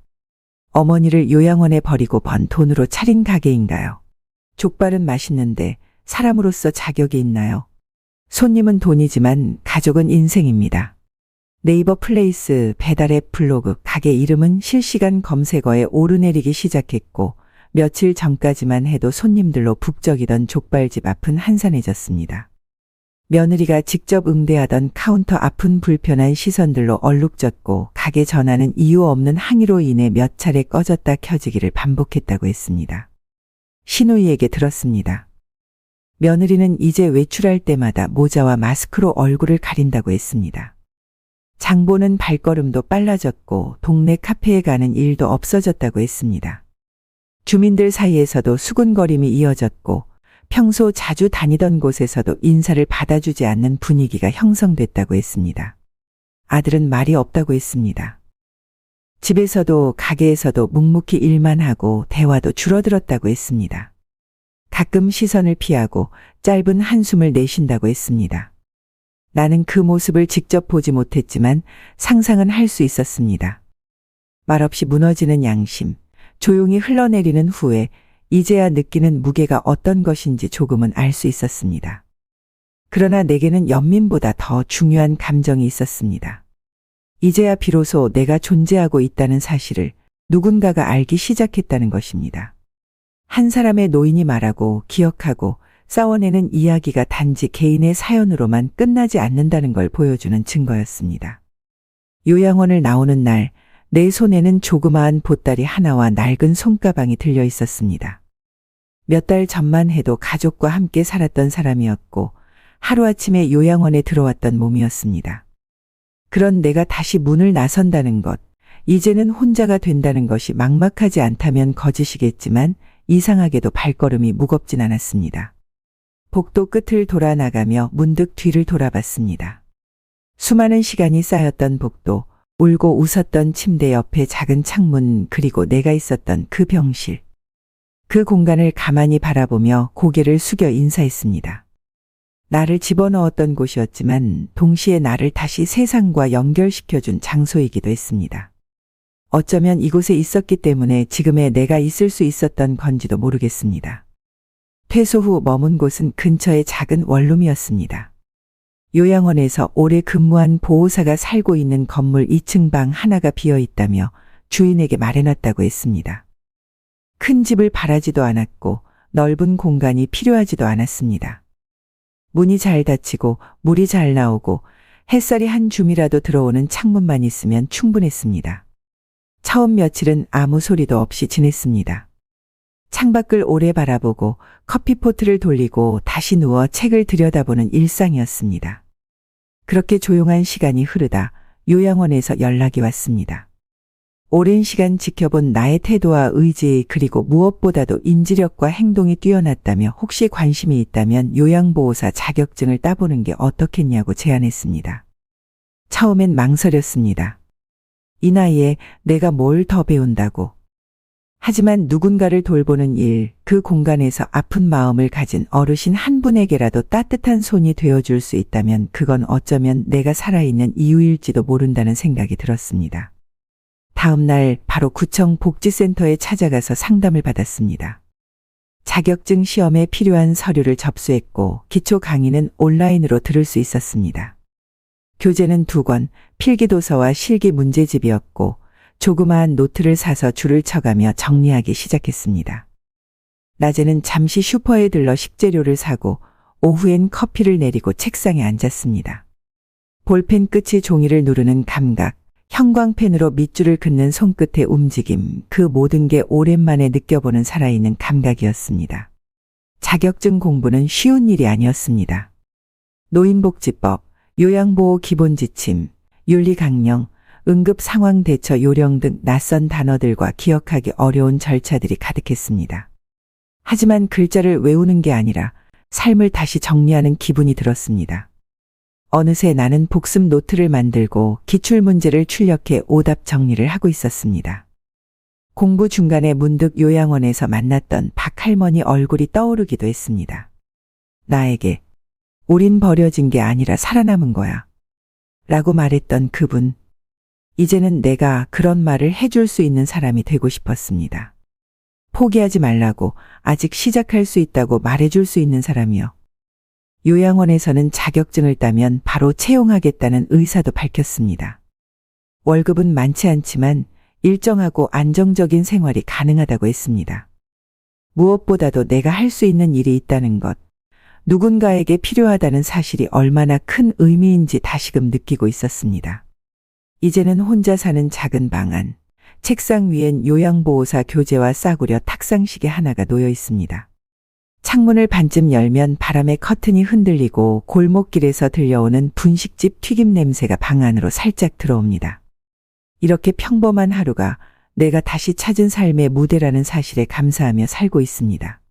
어머니를 요양원에 버리고 번 돈으로 차린 가게인가요? 족발은 맛있는데 사람으로서 자격이 있나요? 손님은 돈이지만 가족은 인생입니다. 네이버 플레이스, 배달앱, 블로그, 가게 이름은 실시간 검색어에 오르내리기 시작했고 며칠 전까지만 해도 손님들로 북적이던 족발집 앞은 한산해졌습니다. 며느리가 직접 응대하던 카운터 앞은 불편한 시선들로 얼룩졌고 가게 전화는 이유 없는 항의로 인해 몇 차례 꺼졌다 켜지기를 반복했다고 했습니다. 시누이에게 들었습니다. 며느리는 이제 외출할 때마다 모자와 마스크로 얼굴을 가린다고 했습니다. 장보는 발걸음도 빨라졌고 동네 카페에 가는 일도 없어졌다고 했습니다. 주민들 사이에서도 수군거림이 이어졌고 평소 자주 다니던 곳에서도 인사를 받아주지 않는 분위기가 형성됐다고 했습니다. 아들은 말이 없다고 했습니다. 집에서도 가게에서도 묵묵히 일만 하고 대화도 줄어들었다고 했습니다. 가끔 시선을 피하고 짧은 한숨을 내쉰다고 했습니다. 나는 그 모습을 직접 보지 못했지만 상상은 할 수 있었습니다. 말없이 무너지는 양심, 조용히 흘러내리는 후회, 이제야 느끼는 무게가 어떤 것인지 조금은 알 수 있었습니다. 그러나 내게는 연민보다 더 중요한 감정이 있었습니다. 이제야 비로소 내가 존재하고 있다는 사실을 누군가가 알기 시작했다는 것입니다. 한 사람의 노인이 말하고 기억하고 싸워내는 이야기가 단지 개인의 사연으로만 끝나지 않는다는 걸 보여주는 증거였습니다. 요양원을 나오는 날, 내 손에는 조그마한 보따리 하나와 낡은 손가방이 들려 있었습니다. 몇 달 전만 해도 가족과 함께 살았던 사람이었고 하루아침에 요양원에 들어왔던 몸이었습니다. 그런 내가 다시 문을 나선다는 것, 이제는 혼자가 된다는 것이 막막하지 않다면 거짓이겠지만 이상하게도 발걸음이 무겁진 않았습니다. 복도 끝을 돌아 나가며 문득 뒤를 돌아봤습니다. 수많은 시간이 쌓였던 복도, 울고 웃었던 침대 옆에 작은 창문, 그리고 내가 있었던 그 병실. 그 공간을 가만히 바라보며 고개를 숙여 인사했습니다. 나를 집어넣었던 곳이었지만 동시에 나를 다시 세상과 연결시켜준 장소이기도 했습니다. 어쩌면 이곳에 있었기 때문에 지금의 내가 있을 수 있었던 건지도 모르겠습니다. 퇴소 후 머문 곳은 근처의 작은 원룸이었습니다. 요양원에서 오래 근무한 보호사가 살고 있는 건물 2층 방 하나가 비어 있다며 주인에게 말해놨다고 했습니다. 큰 집을 바라지도 않았고 넓은 공간이 필요하지도 않았습니다. 문이 잘 닫히고 물이 잘 나오고 햇살이 한 줌이라도 들어오는 창문만 있으면 충분했습니다. 처음 며칠은 아무 소리도 없이 지냈습니다. 창밖을 오래 바라보고 커피포트를 돌리고 다시 누워 책을 들여다보는 일상이었습니다. 그렇게 조용한 시간이 흐르다 요양원에서 연락이 왔습니다. 오랜 시간 지켜본 나의 태도와 의지, 그리고 무엇보다도 인지력과 행동이 뛰어났다며 혹시 관심이 있다면 요양보호사 자격증을 따보는 게 어떻겠냐고 제안했습니다. 처음엔 망설였습니다. 이 나이에 내가 뭘 더 배운다고. 하지만 누군가를 돌보는 일, 그 공간에서 아픈 마음을 가진 어르신 한 분에게라도 따뜻한 손이 되어줄 수 있다면 그건 어쩌면 내가 살아있는 이유일지도 모른다는 생각이 들었습니다. 다음 날 바로 구청 복지센터에 찾아가서 상담을 받았습니다. 자격증 시험에 필요한 서류를 접수했고 기초 강의는 온라인으로 들을 수 있었습니다. 교재는 2권, 필기도서와 실기 문제집이었고 조그마한 노트를 사서 줄을 쳐가며 정리하기 시작했습니다. 낮에는 잠시 슈퍼에 들러 식재료를 사고 오후엔 커피를 내리고 책상에 앉았습니다. 볼펜 끝이 종이를 누르는 감각, 형광펜으로 밑줄을 긋는 손끝의 움직임, 그 모든 게 오랜만에 느껴보는 살아있는 감각이었습니다. 자격증 공부는 쉬운 일이 아니었습니다. 노인복지법, 요양보호 기본지침, 윤리강령, 응급상황대처 요령 등 낯선 단어들과 기억하기 어려운 절차들이 가득했습니다. 하지만 글자를 외우는 게 아니라 삶을 다시 정리하는 기분이 들었습니다. 어느새 나는 복습 노트를 만들고 기출문제를 출력해 오답 정리를 하고 있었습니다. 공부 중간에 문득 요양원에서 만났던 박할머니 얼굴이 떠오르기도 했습니다. 나에게 우린 버려진 게 아니라 살아남은 거야 라고 말했던 그분. 이제는 내가 그런 말을 해줄 수 있는 사람이 되고 싶었습니다. 포기하지 말라고, 아직 시작할 수 있다고 말해줄 수 있는 사람이요. 요양원에서는 자격증을 따면 바로 채용하겠다는 의사도 밝혔습니다. 월급은 많지 않지만 일정하고 안정적인 생활이 가능하다고 했습니다. 무엇보다도 내가 할 수 있는 일이 있다는 것, 누군가에게 필요하다는 사실이 얼마나 큰 의미인지 다시금 느끼고 있었습니다. 이제는 혼자 사는 작은 방 안, 책상 위엔 요양보호사 교재와 싸구려 탁상시계 하나가 놓여 있습니다. 창문을 반쯤 열면 바람에 커튼이 흔들리고 골목길에서 들려오는 분식집 튀김 냄새가 방 안으로 살짝 들어옵니다. 이렇게 평범한 하루가 내가 다시 찾은 삶의 무대라는 사실에 감사하며 살고 있습니다.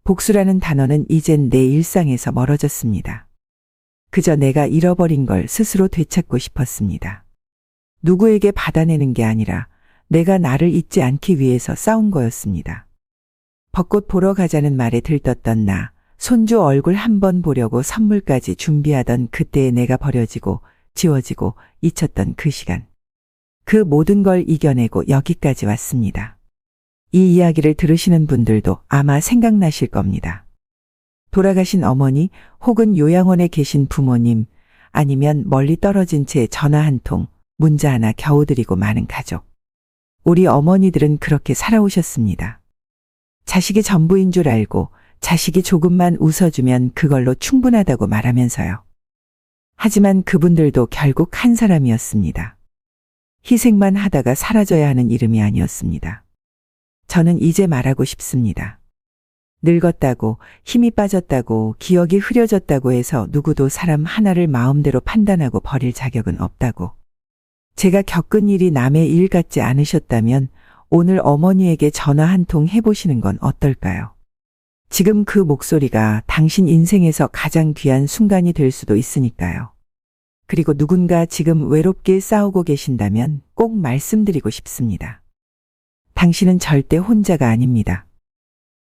복수라는 단어는 이젠 내 일상에서 멀어졌습니다. 그저 내가 잃어버린 걸 스스로 되찾고 싶었습니다. 누구에게 받아내는 게 아니라 내가 나를 잊지 않기 위해서 싸운 거였습니다. 벚꽃 보러 가자는 말에 들떴던 나, 손주 얼굴 한번 보려고 선물까지 준비하던 그때의 내가 버려지고 지워지고 잊혔던 그 시간. 그 모든 걸 이겨내고 여기까지 왔습니다. 이 이야기를 들으시는 분들도 아마 생각나실 겁니다. 돌아가신 어머니 혹은 요양원에 계신 부모님, 아니면 멀리 떨어진 채 전화 한 통, 문자 하나 겨우 드리고 마는 가족. 우리 어머니들은 그렇게 살아오셨습니다. 자식이 전부인 줄 알고 자식이 조금만 웃어주면 그걸로 충분하다고 말하면서요. 하지만 그분들도 결국 한 사람이었습니다. 희생만 하다가 사라져야 하는 이름이 아니었습니다. 저는 이제 말하고 싶습니다. 늙었다고, 힘이 빠졌다고, 기억이 흐려졌다고 해서 누구도 사람 하나를 마음대로 판단하고 버릴 자격은 없다고. 제가 겪은 일이 남의 일 같지 않으셨다면 오늘 어머니에게 전화 한 통 해보시는 건 어떨까요? 지금 그 목소리가 당신 인생에서 가장 귀한 순간이 될 수도 있으니까요. 그리고 누군가 지금 외롭게 싸우고 계신다면 꼭 말씀드리고 싶습니다. 당신은 절대 혼자가 아닙니다.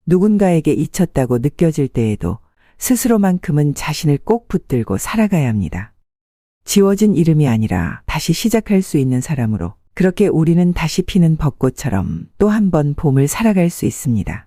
누군가에게 잊혔다고 느껴질 때에도 스스로만큼은 자신을 꼭 붙들고 살아가야 합니다. 지워진 이름이 아니라 다시 시작할 수 있는 사람으로, 그렇게 우리는 다시 피는 벚꽃처럼 또 한 번 봄을 살아갈 수 있습니다.